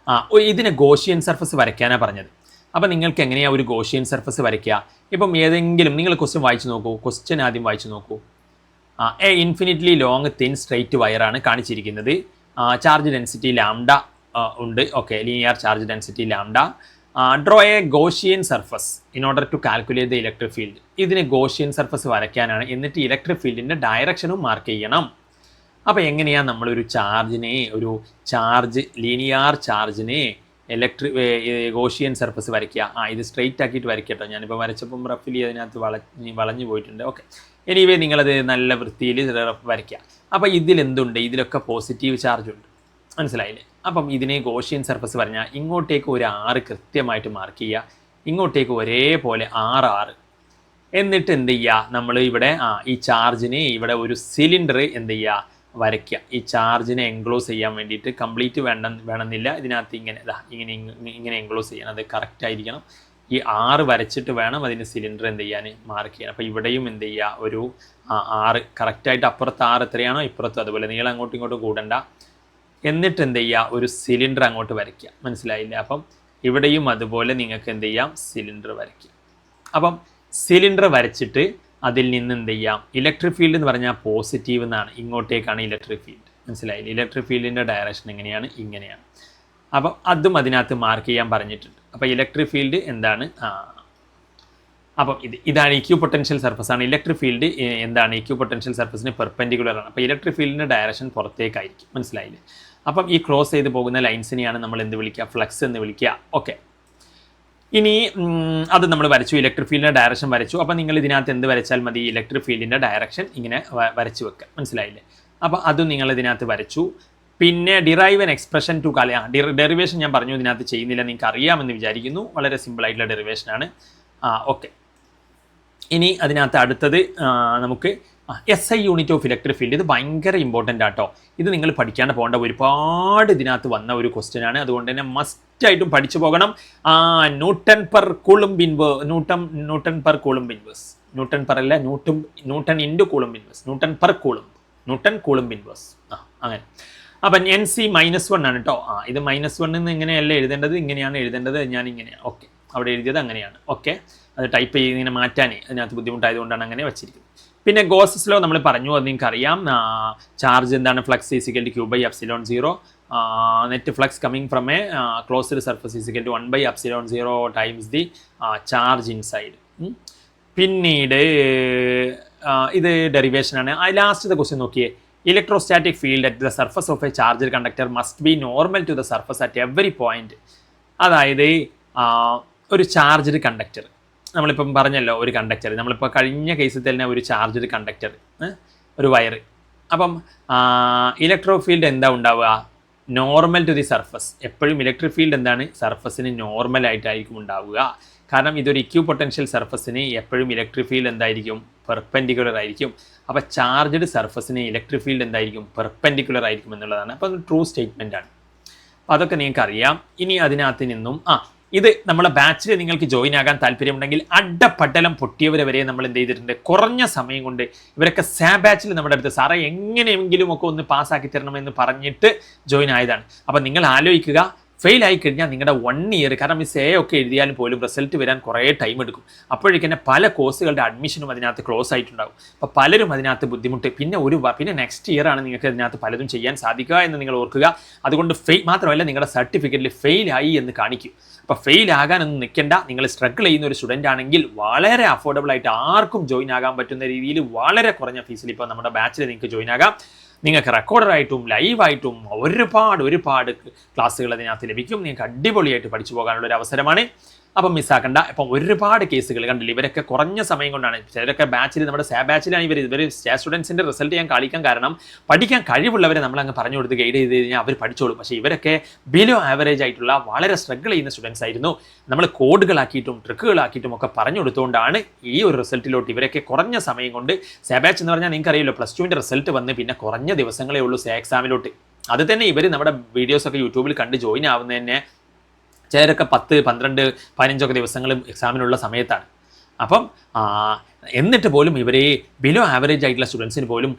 Speaker 1: ഇതിനെ ഗോഷിയൻ സർഫസ് വരയ്ക്കാനാണ് പറഞ്ഞത്. അപ്പോൾ നിങ്ങൾക്ക് എങ്ങനെയാണ് ഒരു ഗോഷിയൻ സർഫസ് വരയ്ക്കുക? ഇപ്പം ഏതെങ്കിലും നിങ്ങൾ ക്വസ്റ്റ്യൻ വായിച്ചു നോക്കൂ. ക്വസ്റ്റ്യൻ ആദ്യം വായിച്ചു നോക്കൂ. A infinitely long thin straight വയറാണ് കാണിച്ചിരിക്കുന്നത്. ചാർജ് ഡെൻസിറ്റി ലാംഡ ഉണ്ട്. Okay, linear charge density lambda. Draw a Gaussian surface in order to calculate the electric field. ഇതിന് ഗോഷിയൻ സർഫസ് വരയ്ക്കാനാണ്. എന്നിട്ട് ഇലക്ട്രിക് ഫീൽഡിൻ്റെ ഡയറക്ഷനും മാർക്ക് ചെയ്യണം. അപ്പോൾ എങ്ങനെയാണ് നമ്മളൊരു ചാർജിനെ, ഒരു ചാർജ്, ലീനിയർ ചാർജിനെ ഗോഷിയൻ സർഫസ് വരയ്ക്കുക? ഇത് സ്ട്രെയിറ്റ് ആക്കിയിട്ട് വരയ്ക്കട്ടോ. ഞാനിപ്പോൾ വരച്ചപ്പം റഫിലി അതിനകത്ത് വളഞ്ഞു പോയിട്ടുണ്ട്. ഓക്കെ, എനിവേ നിങ്ങളത് നല്ല വൃത്തിയിൽ വരയ്ക്കുക. അപ്പോൾ ഇതിലെന്തുണ്ട്? ഇതിലൊക്കെ പോസിറ്റീവ് ചാർജ് ഉണ്ട്, മനസ്സിലായില്ലേ? അപ്പം ഇതിനെ ഗോഷിയൻ സർഫസ് പറഞ്ഞാൽ ഇങ്ങോട്ടേക്ക് ഒരു 6 കൃത്യമായിട്ട് മാർക്ക് ചെയ്യുക, ഇങ്ങോട്ടേക്ക് ഒരേപോലെ 6. എന്നിട്ട് എന്ത് ചെയ്യുക? നമ്മൾ ഇവിടെ ഈ ചാർജിനെ ഇവിടെ ഒരു സിലിണ്ടർ എന്ത് ചെയ്യുക? വരയ്ക്കുക. ഈ ചാർജിനെ എൻക്ലോസ് ചെയ്യാൻ വേണ്ടിയിട്ട് കംപ്ലീറ്റ് വേണമെന്നില്ല, ഇതിനകത്ത് ഇങ്ങനെ എൻക്ലോസ് ചെയ്യണം. അത് കറക്റ്റ് ആയിരിക്കണം. ഈ 6 വരച്ചിട്ട് വേണം അതിന് സിലിണ്ടർ എന്ത് ചെയ്യാൻ, മാർക്ക് ചെയ്യാൻ. അപ്പോൾ ഇവിടെയും എന്ത് ചെയ്യുക? ഒരു 6 കറക്റ്റായിട്ട്, അപ്പുറത്ത് 6 എത്രയാണോ ഇപ്പുറത്തും അതുപോലെ നീളം അങ്ങോട്ടും ഇങ്ങോട്ടും കൂടണ്ട. എന്നിട്ട് എന്ത് ചെയ്യുക? ഒരു സിലിണ്ടർ അങ്ങോട്ട് വരയ്ക്കുക, മനസ്സിലായില്ലേ? അപ്പം ഇവിടെയും അതുപോലെ നിങ്ങൾക്ക് എന്ത് ചെയ്യാം? സിലിണ്ടർ വരയ്ക്കുക. അപ്പം സിലിണ്ടർ വരച്ചിട്ട് അതിൽ നിന്ന് എന്ത് ചെയ്യാം? ഇലക്ട്രിക് ഫീൽഡ് എന്ന് പറഞ്ഞാൽ പോസിറ്റീവ് എന്നാണ്, ഇങ്ങോട്ടേക്കാണ് ഇലക്ട്രിക് ഫീൽഡ്, മനസ്സിലായില്ലേ? ഇലക്ട്രിക് ഫീൽഡിൻ്റെ ഡയറക്ഷൻ എങ്ങനെയാണ്? ഇങ്ങനെയാണ്. അപ്പം അതും അതിനകത്ത് മാർക്ക് ചെയ്യാൻ പറഞ്ഞിട്ടുണ്ട്. അപ്പോൾ ഇലക്ട്രിക് ഫീൽഡ് എന്താണ്? അപ്പം ഇതാണ് ഇക്യൂ പൊട്ടൻഷ്യൽ സർഫസ് ആണ്. ഇലക്ട്രിക് ഫീൽഡ് എന്താണ്? ഇക്യൂ പൊട്ടൻഷ്യൽ സർഫസിന് പെർപെൻഡിക്കുലർ ആണ്. അപ്പോൾ ഇലക്ട്രിക് ഫീൽഡിൻ്റെ ഡയറക്ഷൻ പുറത്തേക്കായിരിക്കും, മനസ്സിലായില്ലേ? അപ്പം ഈ ക്രോസ് ചെയ്ത് പോകുന്ന ലൈൻസിനെയാണ് നമ്മൾ എന്ത് വിളിക്കുക? ഫ്ലക്സ് എന്ന് വിളിക്കുക. ഓക്കെ, ഇനി അത് നമ്മൾ വരച്ചു, ഇലക്ട്രിക് ഫീൽഡിൻ്റെ ഡയറക്ഷൻ വരച്ചു. അപ്പോൾ നിങ്ങൾ ഇതിനകത്ത് എന്ത് വരച്ചാൽ മതി? ഇലക്ട്രിക് ഫീൽഡിൻ്റെ ഡയറക്ഷൻ ഇങ്ങനെ വരച്ച് വെക്കുക, മനസ്സിലായില്ലേ? അപ്പോൾ അതും നിങ്ങൾ ഇതിനകത്ത് വരച്ചു. പിന്നെ derive an expression to derivation ഞാൻ പറഞ്ഞു, ഇതിനകത്ത് ചെയ്യുന്നില്ല, നിങ്ങൾക്ക് അറിയാമെന്ന് വിചാരിക്കുന്നു. വളരെ സിമ്പിളായിട്ടുള്ള ഡെറിവേഷനാണ്. ഓക്കെ, ഇനി അതിനകത്ത് അടുത്തത് നമുക്ക് SI unit of electric field. ഇത് ഭയങ്കര ഇമ്പോർട്ടൻ്റ് ആട്ടോ. ഇത് നിങ്ങൾ പഠിക്കാണ്ട് പോകേണ്ട ഒരുപാട് ഇതിനകത്ത് വന്ന ഒരു ക്വസ്റ്റ്യൻ ആണ്. അതുകൊണ്ട് തന്നെ മസ്റ്റായിട്ടും പഠിച്ചു പോകണം. Newton per coulomb inverse, newton per coulomb inverse, newton per അല്ല, newton into coulomb inverse, newton per coulomb, newton coulomb inverse. അങ്ങനെ. അപ്പം NC -1 ആണ് കേട്ടോ. ഇത് -1 എന്ന് ഇങ്ങനെയല്ല എഴുതേണ്ടത്, ഇങ്ങനെയാണ് എഴുതേണ്ടത്. ഞാൻ ഇങ്ങനെയാണ്, ഓക്കെ, അവിടെ എഴുതിയത് അങ്ങനെയാണ്. ഓക്കെ, അത് ടൈപ്പ് ചെയ്ത് ഇങ്ങനെ മാറ്റാനേ അതിനകത്ത് ബുദ്ധിമുട്ടായതുകൊണ്ടാണ് അങ്ങനെ വെച്ചിരിക്കുന്നത്. പിന്നെ ഗോസസ് ലോ നമ്മൾ പറഞ്ഞു, അത് നിങ്ങൾക്ക് അറിയാം. ചാർജ് എന്താണ്? Flux is equal to Q/ε0. Net flux coming from a closed surface is equal to 1/ε0 times the charge inside. പിന്നീട് ഇത് ഡെറിവേഷനാണ്. ലാസ്റ്റത്തെ ക്വസ്റ്റ്യൻ നോക്കിയേ. Electrostatic field at the surface of a charge conductor must be normal to the surface at every point. അതായത് ഒരു ചാർജ്ഡ് കണ്ടക്ടർ, നമ്മളിപ്പം പറഞ്ഞല്ലോ ഒരു കണ്ടക്ടർ, നമ്മളിപ്പോൾ കഴിഞ്ഞ കേസിൽ തന്നെ ഒരു ചാർജ്ഡ് കണ്ടക്ടർ, ഒരു വയർ. അപ്പം ഇലക്ട്രോ ഫീൽഡ് എന്താ ഉണ്ടാവുക? Normal to the surface. എപ്പോഴും ഇലക്ട്രിക് ഫീൽഡ് എന്താണ്? സർഫസിന് നോർമൽ ആയിട്ടായിരിക്കും ഉണ്ടാവുക. കാരണം ഇതൊരു ഇക്യൂ പൊട്ടൻഷ്യൽ സർഫസിന് എപ്പോഴും ഇലക്ട്രിക് ഫീൽഡ് എന്തായിരിക്കും? പെർപെൻഡിക്കുലർ ആയിരിക്കും. അപ്പോൾ ചാർജ്ഡ് സർഫസിന് ഇലക്ട്രിക് ഫീൽഡ് എന്തായിരിക്കും? പെർപെൻഡിക്കുലർ ആയിരിക്കും എന്നുള്ളതാണ്. അപ്പോൾ അത് ട്രൂ സ്റ്റേറ്റ്മെൻ്റ് ആണ്. അപ്പോൾ അതൊക്കെ നിങ്ങൾക്ക് അറിയാം. ഇനി അതിനകത്ത് നിന്നും ഇത് നമ്മളെ ബാച്ചിൽ നിങ്ങൾക്ക് ജോയിൻ ആകാൻ താല്പര്യമുണ്ടെങ്കിൽ അഡപ്പട്ടലം പൊട്ടിയവരെ വരെ നമ്മൾ എന്ത് ചെയ്തിട്ടുണ്ട്? കുറഞ്ഞ സമയം കൊണ്ട് ഇവരൊക്കെ ബാച്ചിൽ നമ്മുടെ അടുത്ത് സാറേ എങ്ങനെയെങ്കിലും ഒക്കെ ഒന്ന് പാസ്സാക്കി തരണമെന്ന് പറഞ്ഞിട്ട് ജോയിൻ ആയതാണ്. അപ്പം നിങ്ങൾ ആലോചിക്കുക, ഫെയിൽ ആയി കഴിഞ്ഞാൽ നിങ്ങളുടെ 1 ഇയർ, കാരണം ഈ സേ ഒക്കെ എഴുതിയാലും പോലും റിസൾട്ട് വരാൻ കുറേ ടൈം എടുക്കും. അപ്പോഴേക്കും തന്നെ പല കോഴ്സുകളുടെ അഡ്മിഷനും അതിനകത്ത് ക്ലോസ് ആയിട്ടുണ്ടാകും. അപ്പോൾ പലരും അതിനകത്ത് ബുദ്ധിമുട്ട്. പിന്നെ നെക്സ്റ്റ് ഇയർ ആണ് നിങ്ങൾക്ക് അതിനകത്ത് പലതും ചെയ്യാൻ സാധിക്കുക എന്ന് നിങ്ങൾ ഓർക്കുക. അതുകൊണ്ട് മാത്രമല്ല നിങ്ങളുടെ സർട്ടിഫിക്കറ്റിൽ ഫെയിൽ ആയി എന്ന് കാണിക്കും. അപ്പോൾ ഫെയിൽ ആകാനൊന്നും നിൽക്കേണ്ട. നിങ്ങൾ സ്ട്രഗിൾ ചെയ്യുന്ന ഒരു സ്റ്റുഡൻ്റ് ആണെങ്കിൽ വളരെ അഫോർഡബിൾ ആയിട്ട് ആർക്കും ജോയിൻ ആകാൻ പറ്റുന്ന രീതിയിൽ വളരെ കുറഞ്ഞ ഫീസിൽ ഇപ്പോൾ നമ്മുടെ ബാച്ചിൽ നിങ്ങൾക്ക് ജോയിൻ ആകാം. നിങ്ങൾക്ക് റെക്കോർഡറായിട്ടും ലൈവായിട്ടും ഒരുപാട് ക്ലാസ്സുകൾ അതിനകത്ത് ലഭിക്കും. നിങ്ങൾക്ക് അടിപൊളിയായിട്ട് പഠിച്ചു പോകാനുള്ള ഒരു അവസരമാണ്. അപ്പം മിസ്സാക്കണ്ട. അപ്പം ഒരുപാട് കേസുകൾ കണ്ടില്ല, ഇവരൊക്കെ കുറഞ്ഞ സമയം കൊണ്ടാണ്. ചിലരൊക്കെ ബാച്ചിൽ, നമ്മുടെ ബാച്ചിലാണ് ഇവർ സ്റ്റുഡൻസിൻ്റെ റിസൾട്ട് ഞാൻ കളിക്കാൻ കാരണം പഠിക്കാൻ കഴിവുള്ളവരെ നമ്മളങ്ങ് പറഞ്ഞു കൊടുത്ത് ഗൈഡ് ചെയ്ത് കഴിഞ്ഞാൽ അവർ പഠിച്ചോളും. പക്ഷേ ഇവരൊക്കെ ബിലോ ആവറേജ് ആയിട്ടുള്ള വളരെ സ്ട്രഗിൾ ചെയ്യുന്ന സ്റ്റുഡൻസ് ആയിരുന്നു. നമ്മൾ കോഡുകളാക്കിയിട്ടും ട്രിക്കുകളാക്കിയിട്ടും ഒക്കെ പറഞ്ഞു കൊടുത്തുകൊണ്ടാണ് ഈ ഒരു റിസൾട്ടിലോട്ട് ഇവരൊക്കെ കുറഞ്ഞ സമയം കൊണ്ട് ബാച്ച് എന്ന് പറഞ്ഞാൽ നിങ്ങൾക്ക് അറിയില്ലോ, +2ൻ്റെ റിസൾട്ട് വന്ന് പിന്നെ കുറഞ്ഞ ദിവസങ്ങളേ ഉള്ളൂ എക്സാമിലോട്ട്. അത് തന്നെ ഇവർ നമ്മുടെ വീഡിയോസൊക്കെ യൂട്യൂബിൽ കണ്ട് ജോയിൻ ആവുന്നതന്നെ ചിലരൊക്കെ 10, 12, 15 ദിവസങ്ങളും എക്സാമിനുള്ള സമയത്താണ്. അപ്പം എന്നിട്ട് പോലും ഇവരെ ബിലോ ആവറേജ് ആയിട്ടുള്ള സ്റ്റുഡൻസിന് പോലും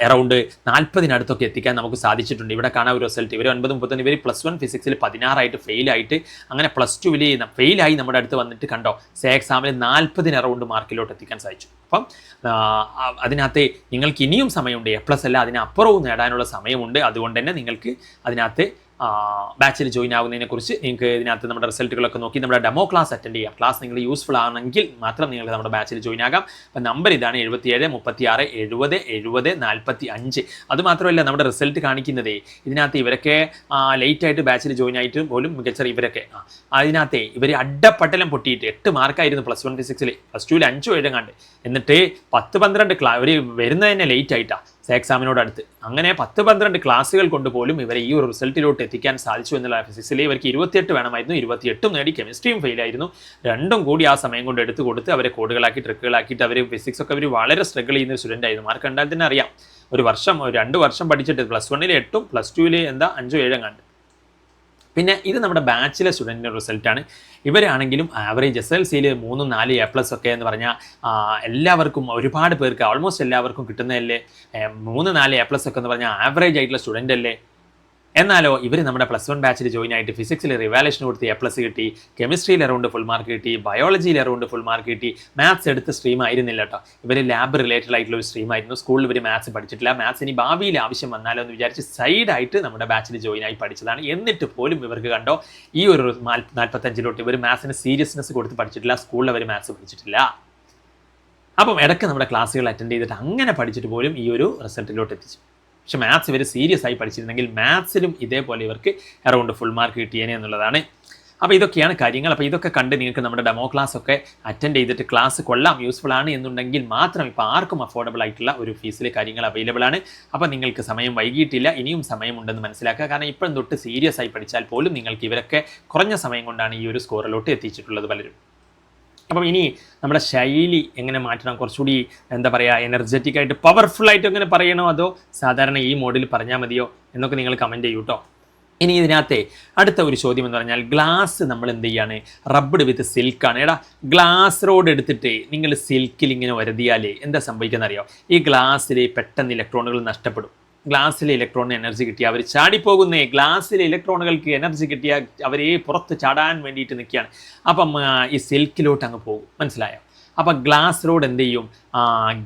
Speaker 1: അറൗണ്ട് 40-അടുത്തൊക്കെ എത്തിക്കാൻ നമുക്ക് സാധിച്ചിട്ടുണ്ട്. ഇവിടെ കാണാൻ ഒരു റിസൾട്ട് ഇവർ 9-31, ഇവർ +1 ഫിസിക്സിൽ 16 ഫെയിലായിട്ട് അങ്ങനെ +2 ഫെയിലായി നമ്മുടെ അടുത്ത് വന്നിട്ട് കണ്ടോ എക്സാമിൽ 40 അറൗണ്ട് മാർക്കിലോട്ട് എത്തിക്കാൻ സാധിച്ചു. അപ്പം അതിനകത്ത് നിങ്ങൾക്ക് ഇനിയും സമയമുണ്ട്, A+ അല്ല അതിനപ്പുറവും നേടാനുള്ള സമയമുണ്ട്. അതുകൊണ്ട് തന്നെ നിങ്ങൾക്ക് അതിനകത്ത് ബാച്ചിൽ ജോയിൻ ആകുന്നതിനെക്കുറിച്ച് നിങ്ങൾക്ക് ഇതിനകത്ത് നമ്മുടെ റിസൾട്ടുകളൊക്കെ നോക്കി നമ്മുടെ ഡെമോ ക്ലാസ് അറ്റൻഡ് ചെയ്യാം. ക്ലാസ് നിങ്ങൾ യൂസ്ഫുൾ ആണെങ്കിൽ മാത്രം നിങ്ങൾക്ക് നമ്മുടെ ബാച്ചിൽ ജോയിൻ ആകാം. അപ്പം നമ്പർ ഇതാണ് 77 36 70 70 45. അതുമാത്രമല്ല നമ്മുടെ റിസൾട്ട് കാണിക്കുന്നതേ ഇതിനകത്ത് ഇവരൊക്കെ ലേറ്റായിട്ട് ബാച്ചിൽ ജോയിൻ ആയിട്ട് പോലും മികച്ച ഇവരൊക്കെ അതിനകത്തെ ഇവർ അഡപ്പട്ടലം പൊട്ടിയിട്ട് 8 മാർക്കായിരുന്നു +1 ഫിസിക്സിൽ, +2ൽ 5 എഴുതാണ്ട്, എന്നിട്ട് 10-12 ഇവർ വരുന്നത് തന്നെ ലേറ്റ് ആയിട്ടാണ് എക്സാമിനോടടുത്ത്. അങ്ങനെ 10-12 ക്ലാസ്സുകൾ കൊണ്ട് പോലും ഇവരെ ഈ ഒരു റിസൾട്ടിലോട്ട് എത്തിക്കാൻ സാധിച്ചു എന്നുള്ള. ഫിസിക്സിൽ ഇവർക്ക് 28 വേണമായിരുന്നു, 28 നേടി. കെമിസ്ട്രിയും ഫെയിലായിരുന്നു. രണ്ടും കൂടി ആ സമയം കൊണ്ട് എടുത്തു കൊടുത്ത് അവരെ കോഡുകളാക്കി ട്രിക്കുകളാക്കിയിട്ട് അവർ ഫിസിക്സ് ഒക്കെ അവർ വളരെ സ്ട്രഗിൾ ചെയ്യുന്ന ഒരു സ്റ്റുഡൻ്റ് ആയിരുന്നു. മാർക്ക് കണ്ടാൽ തന്നെ അറിയാം. 2 വർഷം പഠിച്ചിട്ട് +1ൽ 8, +2ൽ 5, 7 കണ്ട്. പിന്നെ ഇത് നമ്മുടെ ബാച്ചിലെ സ്റ്റുഡൻറ്റിൻ്റെ റിസൾട്ടാണ്. ഇവരാണെങ്കിലും ആവറേജ് SLCയിൽ 3, 4 A+ ഒക്കെ എന്ന് പറഞ്ഞാൽ എല്ലാവർക്കും, ഒരുപാട് പേർക്ക്, ഓൾമോസ്റ്റ് എല്ലാവർക്കും കിട്ടുന്നതല്ലേ 3, 4 A+ ഒക്കെ എന്ന് പറഞ്ഞാൽ ആവറേജ് ആയിട്ടുള്ള സ്റ്റുഡൻ്റ് അല്ലേ. എന്നാലോ ഇവർ നമ്മുടെ +1 ബാച്ചിൽ ജോയിൻ ആയിട്ട് ഫിസിക്സിൽ റിവാലേഷൻ കൊടുത്ത് A+ കിട്ടി, കെമിസ്ട്രിയിൽ അറൗണ്ട് ഫുൾ മാർക്ക് കിട്ടി, ബയോളജിയിൽ അറൗണ്ട് ഫുൾ മാർക്ക് കിട്ടി. മാത്സ് എടുത്ത സ്ട്രീം ആയിരുന്നില്ല കേട്ടോ, ഇവർ ലാബ് റിലേറ്റഡ് ആയിട്ടുള്ള ഒരു സ്ട്രീം ആയിരുന്നു. സ്കൂളിൽ ഇവർ മാത്സ് പഠിച്ചിട്ടില്ല. മാത്സ് ഇനി ഭാവിയിൽ ആവശ്യം വന്നാലോ എന്ന് വിചാരിച്ച് സൈഡായിട്ട് നമ്മുടെ ബാച്ചിൽ ജോയിൻ ആയി പഠിച്ചതാണ്. എന്നിട്ട് പോലും ഇവർക്ക് കണ്ടോ ഈ ഒരു 45 ഇവർ മാത്സിന് സീരിയസ്നെസ് കൊടുത്ത് പഠിച്ചിട്ടില്ല. സ്കൂളിൽ അവർ മാത്സ് പഠിച്ചിട്ടില്ല. അപ്പം ഇടയ്ക്ക് നമ്മുടെ ക്ലാസ്സുകൾ അറ്റൻഡ് ചെയ്തിട്ട് അങ്ങനെ പഠിച്ചിട്ട് പോലും ഈ ഒരു റിസൾട്ടിലോട്ട് എത്തിച്ചു. പക്ഷെ മാത്സ് ഇവർ സീരിയസ് ആയി പഠിച്ചിരുന്നെങ്കിൽ മാത്സിലും ഇതേപോലെ ഇവർക്ക് അറൗണ്ട് ഫുൾ മാർക്ക് കിട്ടിയേനെ എന്നുള്ളതാണ്. അപ്പോൾ ഇതൊക്കെയാണ് കാര്യങ്ങൾ. അപ്പോൾ ഇതൊക്കെ കണ്ട് നിങ്ങൾക്ക് നമ്മുടെ ഡെമോ ക്ലാസ് ഒക്കെ അറ്റൻഡ് ചെയ്തിട്ട് ക്ലാസ് കൊള്ളാം, യൂസ്ഫുൾ ആണ് എന്നുണ്ടെങ്കിൽ മാത്രം ഇപ്പോൾ ആർക്കും അഫോർഡബിൾ ആയിട്ടുള്ള ഒരു ഫീസിൽ കാര്യങ്ങൾ അവൈലബിൾ ആണ്. അപ്പോൾ നിങ്ങൾക്ക് സമയം വൈകിട്ടില്ല, ഇനിയും സമയമുണ്ടെന്ന് മനസ്സിലാക്കുക. കാരണം ഇപ്പോഴും തൊട്ട് സീരിയസ് ആയി പഠിച്ചാൽ പോലും നിങ്ങൾക്ക് ഇവരൊക്കെ കുറഞ്ഞ സമയം കൊണ്ടാണ് ഈ ഒരു സ്കോറിലോട്ട് എത്തിച്ചിട്ടുള്ളത് പലരും. അപ്പം ഇനി നമ്മുടെ ശൈലി എങ്ങനെ മാറ്റണം, കുറച്ചുകൂടി എന്താ പറയുക എനർജറ്റിക് ആയിട്ട് പവർഫുൾ ആയിട്ട് എങ്ങനെ പറയണോ അതോ സാധാരണ ഈ മോഡിൽ പറഞ്ഞാൽ മതിയോ എന്നൊക്കെ നിങ്ങൾ കമൻറ്റ് ചെയ്യൂ കേട്ടോ. ഇനി ഇതിനകത്തെ അടുത്ത ഒരു ചോദ്യം എന്ന് പറഞ്ഞാൽ ഗ്ലാസ് നമ്മൾ എന്ത് ചെയ്യാണ്, റബ്ബഡ് വിത്ത് സിൽക്കാണ്. എടാ ഗ്ലാസ് റോഡ് എടുത്തിട്ട് നിങ്ങൾ സിൽക്കിൽ ഇങ്ങനെ വരുതിയാൽ എന്താ സംഭവിക്കുന്നത് അറിയോ, ഈ ഗ്ലാസ്സിൽ പെട്ടെന്ന് ഇലക്ട്രോണുകൾ നഷ്ടപ്പെടും. ഗ്ലാസ്സിലെ ഇലക്ട്രോണിന് എനർജി കിട്ടിയാൽ അവർ ചാടിപ്പോകുന്നേ. ഗ്ലാസ്സിലെ ഇലക്ട്രോണുകൾക്ക് എനർജി കിട്ടിയാൽ അവരെ പുറത്ത് ചാടാൻ വേണ്ടിയിട്ട് നിൽക്കുകയാണ്. അപ്പം ഈ സിൽക്കിലോട്ട് അങ്ങ് പോകും, മനസ്സിലായോ? അപ്പം ഗ്ലാസ് റോഡ് എന്ത് ചെയ്യും,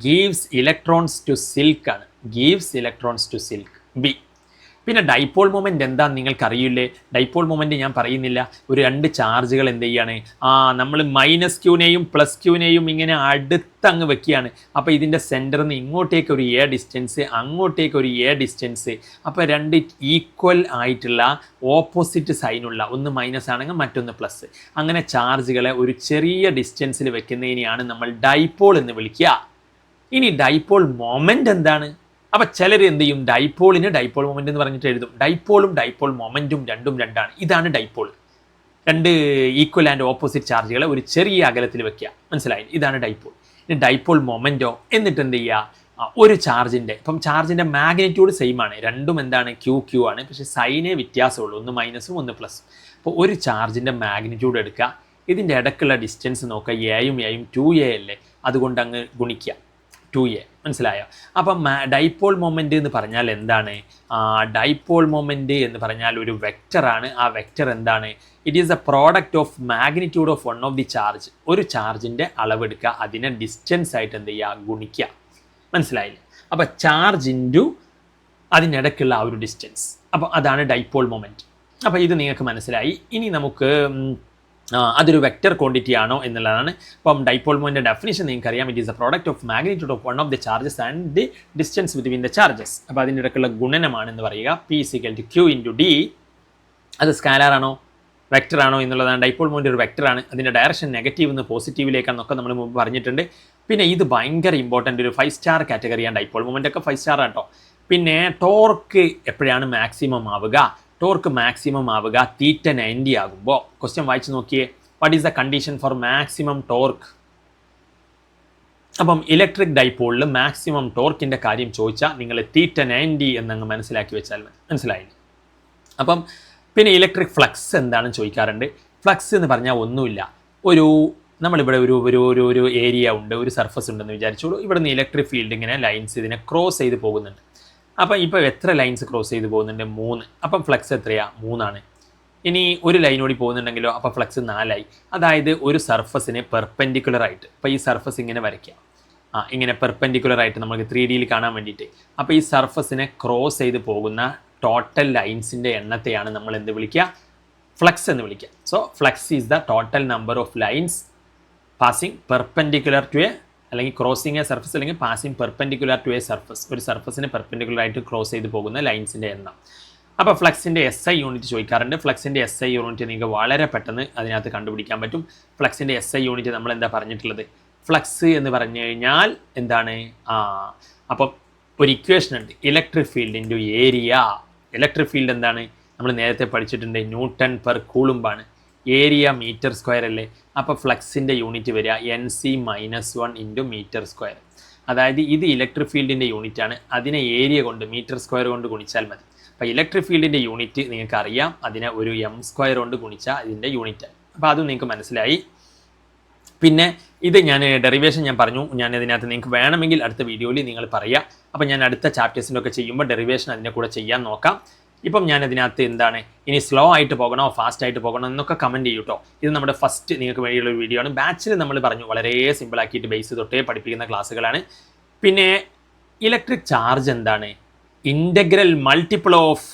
Speaker 1: ഗീവ്സ് ഇലക്ട്രോൺസ് ടു സിൽക്ക് ആണ്. Gives electrons to silk. B. പിന്നെ ഡൈപോൾ മൊമെൻറ്റ് എന്താണെന്ന് നിങ്ങൾക്ക് അറിയില്ലേ? ഡൈപോൾ മൊമെൻറ്റ് ഞാൻ പറയുന്നില്ല. ഒരു 2 ചാർജുകൾ എന്ത് ചെയ്യാണ്, നമ്മൾ -Qനെയും +Qനെയും ഇങ്ങനെ അടുത്തങ്ങ് വെക്കുകയാണ്. അപ്പോൾ ഇതിൻ്റെ സെൻറ്ററിൽ നിന്ന് ഇങ്ങോട്ടേക്ക് ഒരു A ഡിസ്റ്റൻസ്, അങ്ങോട്ടേക്ക് ഒരു A ഡിസ്റ്റൻസ്. അപ്പോൾ 2 ഈക്വൽ ആയിട്ടുള്ള ഓപ്പോസിറ്റ് സൈനുള്ള, ഒന്ന് മൈനസ് ആണെങ്കിൽ മറ്റൊന്ന് പ്ലസ്, അങ്ങനെ ചാർജുകളെ ഒരു ചെറിയ ഡിസ്റ്റൻസിൽ വെക്കുന്നതിനെയാണ് നമ്മൾ ഡൈപോൾ എന്ന് വിളിക്കുക. ഇനി ഡൈപോൾ മൊമെൻറ്റ് എന്താണ്? അപ്പോൾ ചിലർ എന്ത് ചെയ്യും, ഡൈപോളിന് ഡൈപോൾ മൊമെൻ്റ് എന്ന് പറഞ്ഞിട്ട് എഴുതും. ഡൈപോളും ഡൈപോൾ മൊമെൻറ്റും രണ്ടും രണ്ടാണ്. ഇതാണ് ഡൈപോൾ. 2 ഈക്വൽ ആൻഡ് ഓപ്പോസിറ്റ് ചാർജുകളെ ഒരു ചെറിയ അകലത്തിൽ വെക്കുക, മനസ്സിലായി? ഇതാണ് ഡൈപോൾ. ഇനി ഡൈപോൾ മൊമെൻറ്റോ എന്നിട്ട് എന്ത് ചെയ്യുക, ഒരു ചാർജിൻ്റെ, ഇപ്പം ചാർജിൻ്റെ മാഗ്നിറ്റ്യൂഡ് സെയിം ആണ്, രണ്ടും എന്താണ് Q ആണ്, പക്ഷേ സൈനേ വ്യത്യാസമുള്ളൂ, ഒന്ന് മൈനസും ഒന്ന് പ്ലസും. അപ്പോൾ ഒരു ചാർജിൻ്റെ മാഗ്നിറ്റ്യൂഡ് എടുക്കുക, ഇതിൻ്റെ ഇടയ്ക്കുള്ള ഡിസ്റ്റൻസ് നോക്കുക, എയും 2A അല്ലേ, അതുകൊണ്ട് അങ്ങ് ഗുണിക്കുക, 2A, മനസ്സിലായോ? അപ്പം ഡൈപോൾ മൊമെൻ്റ് എന്ന് പറഞ്ഞാൽ എന്താണ്? ഡൈപോൾ മൊമെൻ്റ് എന്ന് പറഞ്ഞാൽ ഒരു വെക്റ്ററാണ്. ആ വെക്റ്റർ എന്താണ്? It is A product of magnitude of one of the charge. ഒരു ചാർജിൻ്റെ അളവെടുക്കുക, അതിനെ ഡിസ്റ്റൻസ് ആയിട്ട് എന്ത് ചെയ്യുക, ഗുണിക്കുക, മനസ്സിലായില്ലേ? അപ്പോൾ ചാർജ് ഇൻറ്റു അതിനിടയ്ക്കുള്ള ആ ഒരു ഡിസ്റ്റൻസ്, അപ്പോൾ അതാണ് ഡൈപോൾ മൊമെൻറ്റ്. അപ്പോൾ ഇത് നിങ്ങൾക്ക് മനസ്സിലായി. ഇനി നമുക്ക് അതൊരു വെക്റ്റർ ക്വാണ്ടിറ്റി ആണോ എന്നുള്ളതാണ്. അപ്പം ഡൈപോൾ മൊമെൻ്റ് ഡെഫിനിഷൻ നിങ്ങൾക്കറിയാം. It is A product of magnitude of one of the charges and the distance between the charges. അപ്പോൾ അതിൻ്റെ ഇടയ്ക്കുള്ള ഗുണനമാണെന്ന് പറയുക. P = Q × D. അത് സ്കാലാർ ആണോ? വെക്ടറാണോ എന്നുള്ളതാണ്. ഡൈപോൾ മൊമെൻ്റ് ഒരു വെക്ടറാണ്, അതിൻ്റെ ഡയറക്ഷൻ നെഗറ്റീവ് നിന്ന് പോസിറ്റീവിലേക്കാണെന്നൊക്കെ നമ്മൾ മുമ്പ് പറഞ്ഞിട്ടുണ്ട്. പിന്നെ ഇത് ഭയങ്കര ഇമ്പോർട്ടൻ്റ് ഒരു 5 സ്റ്റാർ കാറ്റഗറിയാണ്. ഡൈപോൾ മൊമെൻ്റ് ഒക്കെ 5 സ്റ്റാർ ആട്ടോ. പിന്നെ ടോർക്ക് എപ്പോഴാണ് മാക്സിമം ആവുക? ടോർക്ക് മാക്സിമം ആവുക θ90 ആകുമ്പോൾ. ക്വസ്റ്റ്യൻ വായിച്ച് നോക്കിയേ. What is the condition for maximum torque? അപ്പം ഇലക്ട്രിക് ഡൈപോളിൽ മാക്സിമം ടോർക്കിൻ്റെ കാര്യം ചോദിച്ചാൽ നിങ്ങൾ θ90 എന്നങ്ങ് മനസ്സിലാക്കി വെച്ചാൽ മനസ്സിലായില്ലേ? അപ്പം പിന്നെ ഇലക്ട്രിക് ഫ്ലക്സ് എന്താണെന്ന് ചോദിക്കാറുണ്ട്. ഫ്ലക്സ് എന്ന് പറഞ്ഞാൽ ഒന്നുമില്ല, നമ്മളിവിടെ ഒരു ഏരിയ ഉണ്ട്, ഒരു സർഫസ് ഉണ്ടെന്ന് വിചാരിച്ചോളൂ. ഇവിടെ നിന്ന് ഇലക്ട്രിക് ഫീൽഡ് ഇങ്ങനെ ലൈൻസ് ഇതിനെ ക്രോസ് ചെയ്ത് പോകുന്നുണ്ട്. അപ്പം ഇപ്പോൾ എത്ര ലൈൻസ് ക്രോസ് ചെയ്ത് പോകുന്നുണ്ട്? 3. അപ്പം ഫ്ലക്സ് എത്രയാണ്? 3 ആണ്. ഇനി ഒരു ലൈൻ കൂടി പോകുന്നുണ്ടെങ്കിലോ അപ്പോൾ ഫ്ലക്സ് 4 ആയി. അതായത് ഒരു സർഫസിന് പെർപെൻഡിക്കുലർ ആയിട്ട്, ഇപ്പോൾ ഈ സർഫസ് ഇങ്ങനെ വരയ്ക്കാം, ഇങ്ങനെ പെർപെൻഡിക്കുലർ ആയിട്ട് നമുക്ക് 3Dയിൽ കാണാൻ വേണ്ടിയിട്ട്. അപ്പോൾ ഈ സർഫസിനെ ക്രോസ് ചെയ്ത് പോകുന്ന ടോട്ടൽ ലൈൻസിൻ്റെ എണ്ണത്തെയാണ് നമ്മൾ എന്ത് വിളിക്കുക? ഫ്ലക്സ് എന്ന് വിളിക്കുക. So flux is the total number of lines passing perpendicular to a, അല്ലെങ്കിൽ ക്രോസിങ് എ സർഫസ്, അല്ലെങ്കിൽ passing perpendicular to a surface. ഒരു സർഫസിന് പെർപെൻഡിക്കുലർ ആയിട്ട് ക്രോസ് ചെയ്ത് പോകുന്ന ലൈൻസിൻ്റെ എണ്ണം. അപ്പോൾ ഫ്ലക്സിൻ്റെ SI യൂണിറ്റ് ചോദിക്കാറുണ്ട്. ഫ്ലക്സിൻ്റെ SI യൂണിറ്റ് നിങ്ങൾക്ക് വളരെ പെട്ടെന്ന് അതിനകത്ത് കണ്ടുപിടിക്കാൻ പറ്റും. ഫ്ലക്സിൻ്റെ SI യൂണിറ്റ് നമ്മൾ എന്താ പറഞ്ഞിട്ടുള്ളത്? ഫ്ലക്സ് എന്ന് പറഞ്ഞു കഴിഞ്ഞാൽ എന്താണ്? അപ്പം ഒരു ഇക്വേഷൻ ഉണ്ട്, electric field into area. Electric field എന്താണ്? നമ്മൾ നേരത്തെ പഠിച്ചിട്ടുണ്ട്, ന്യൂട്ടൺ പെർ കൂളുംബാണ്. ഏരിയ മീറ്റർ സ്ക്വയർ അല്ലേ? അപ്പോൾ ഫ്ലക്സിൻ്റെ യൂണിറ്റ് വരിക NC-1 ഇൻറ്റു മീറ്റർ സ്ക്വയർ. അതായത് ഇത് ഇലക്ട്രിക് ഫീൽഡിൻ്റെ യൂണിറ്റാണ്, അതിനെ ഏരിയ കൊണ്ട് മീറ്റർ സ്ക്വയർ കൊണ്ട് ഗുണിച്ചാൽ മതി. അപ്പോൾ ഇലക്ട്രിക് ഫീൽഡിൻ്റെ യൂണിറ്റ് നിങ്ങൾക്ക് അറിയാം, അതിനെ ഒരു m² കൊണ്ട് ഗുണിച്ചാൽ ഇതിൻ്റെ യൂണിറ്റ്. അപ്പോൾ അതും നിങ്ങൾക്ക് മനസ്സിലായി. പിന്നെ ഇത് ഞാൻ ഡെറിവേഷൻ ഞാൻ പറഞ്ഞു, ഞാൻ ഇതിനകത്ത് നിങ്ങൾക്ക് വേണമെങ്കിൽ അടുത്ത വീഡിയോയിൽ നിങ്ങൾ പറയുക. അപ്പോൾ ഞാൻ അടുത്ത ചാപ്റ്റേഴ്സിൻ്റെ ഒക്കെ ചെയ്യുമ്പോൾ ഡെറിവേഷൻ അതിൻ്റെ കൂടെ ചെയ്യാൻ നോക്കാം. ഇപ്പം ഞാൻ ഇതിനകത്ത് എന്താണ്, ഇനി സ്ലോ ആയിട്ട് പോകണോ ഫാസ്റ്റ് ആയിട്ട് പോകണോ എന്നൊക്കെ കമൻറ്റ് ചെയ്യൂ കേട്ടോ. ഇത് നമ്മുടെ ഫസ്റ്റ് നിങ്ങൾക്ക് വേണ്ടിയുള്ള ഒരു വീഡിയോ ആണ്. ബാച്ചിൽ നമ്മൾ പറഞ്ഞു വളരെ സിമ്പിളാക്കിയിട്ട് ബേസ് തൊട്ടേ പഠിപ്പിക്കുന്ന ക്ലാസ്സുകളാണ്. പിന്നെ ഇലക്ട്രിക് ചാർജ് എന്താണ്? Integral multiple of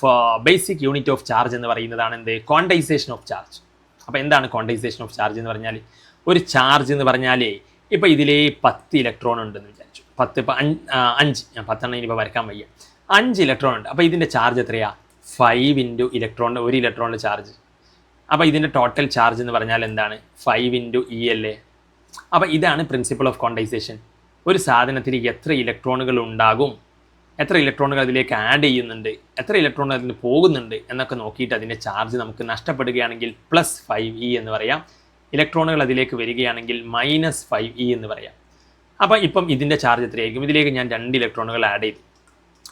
Speaker 1: basic unit of charge എന്ന് പറയുന്നതാണ് എന്ത്? Quantisation of charge. അപ്പോൾ എന്താണ് ക്വാണ്ടൈസേഷൻ ഓഫ് ചാർജ് എന്ന് പറഞ്ഞാൽ? ഒരു ചാർജ് എന്ന് പറഞ്ഞാലേ, ഇപ്പോൾ ഇതിലേ 10 ഇലക്ട്രോൺ ഉണ്ടെന്ന് വിചാരിച്ചു. 10 ഇപ്പോൾ 5, ഞാൻ 10 ഇനിയിപ്പോൾ വരക്കാൻ വയ്യ. 5 ഇലക്ട്രോൺ ഉണ്ട്. അപ്പോൾ ഇതിൻ്റെ ചാർജ് എത്രയാണ്? 5 ഇൻറ്റു ഇലക്ട്രോണിൻ്റെ, ഒരു ഇലക്ട്രോണിൻ്റെ ചാർജ്. അപ്പോൾ ഇതിൻ്റെ ടോട്ടൽ ചാർജ് എന്ന് പറഞ്ഞാൽ എന്താണ്? 5 ഇൻറ്റു E അല്ലേ? അപ്പോൾ ഇതാണ് പ്രിൻസിപ്പിൾ ഓഫ് ക്വാണ്ടൈസേഷൻ. ഒരു സാധനത്തിൽ എത്ര ഇലക്ട്രോണുകൾ ഉണ്ടാകും, എത്ര ഇലക്ട്രോണുകൾ അതിലേക്ക് ആഡ് ചെയ്യുന്നുണ്ട്, എത്ര ഇലക്ട്രോണുകൾ അതിന് പോകുന്നുണ്ട് എന്നൊക്കെ നോക്കിയിട്ട് അതിൻ്റെ ചാർജ് നമുക്ക് നഷ്ടപ്പെടുകയാണെങ്കിൽ +5E എന്ന് പറയാം. ഇലക്ട്രോണുകൾ അതിലേക്ക് വരികയാണെങ്കിൽ -5E എന്ന് പറയാം. അപ്പോൾ ഇപ്പം ഇതിൻ്റെ ചാർജ് എത്രയായിരിക്കും? ഇതിലേക്ക് ഞാൻ 2 ഇലക്ട്രോണുകൾ ആഡ് ചെയ്തു.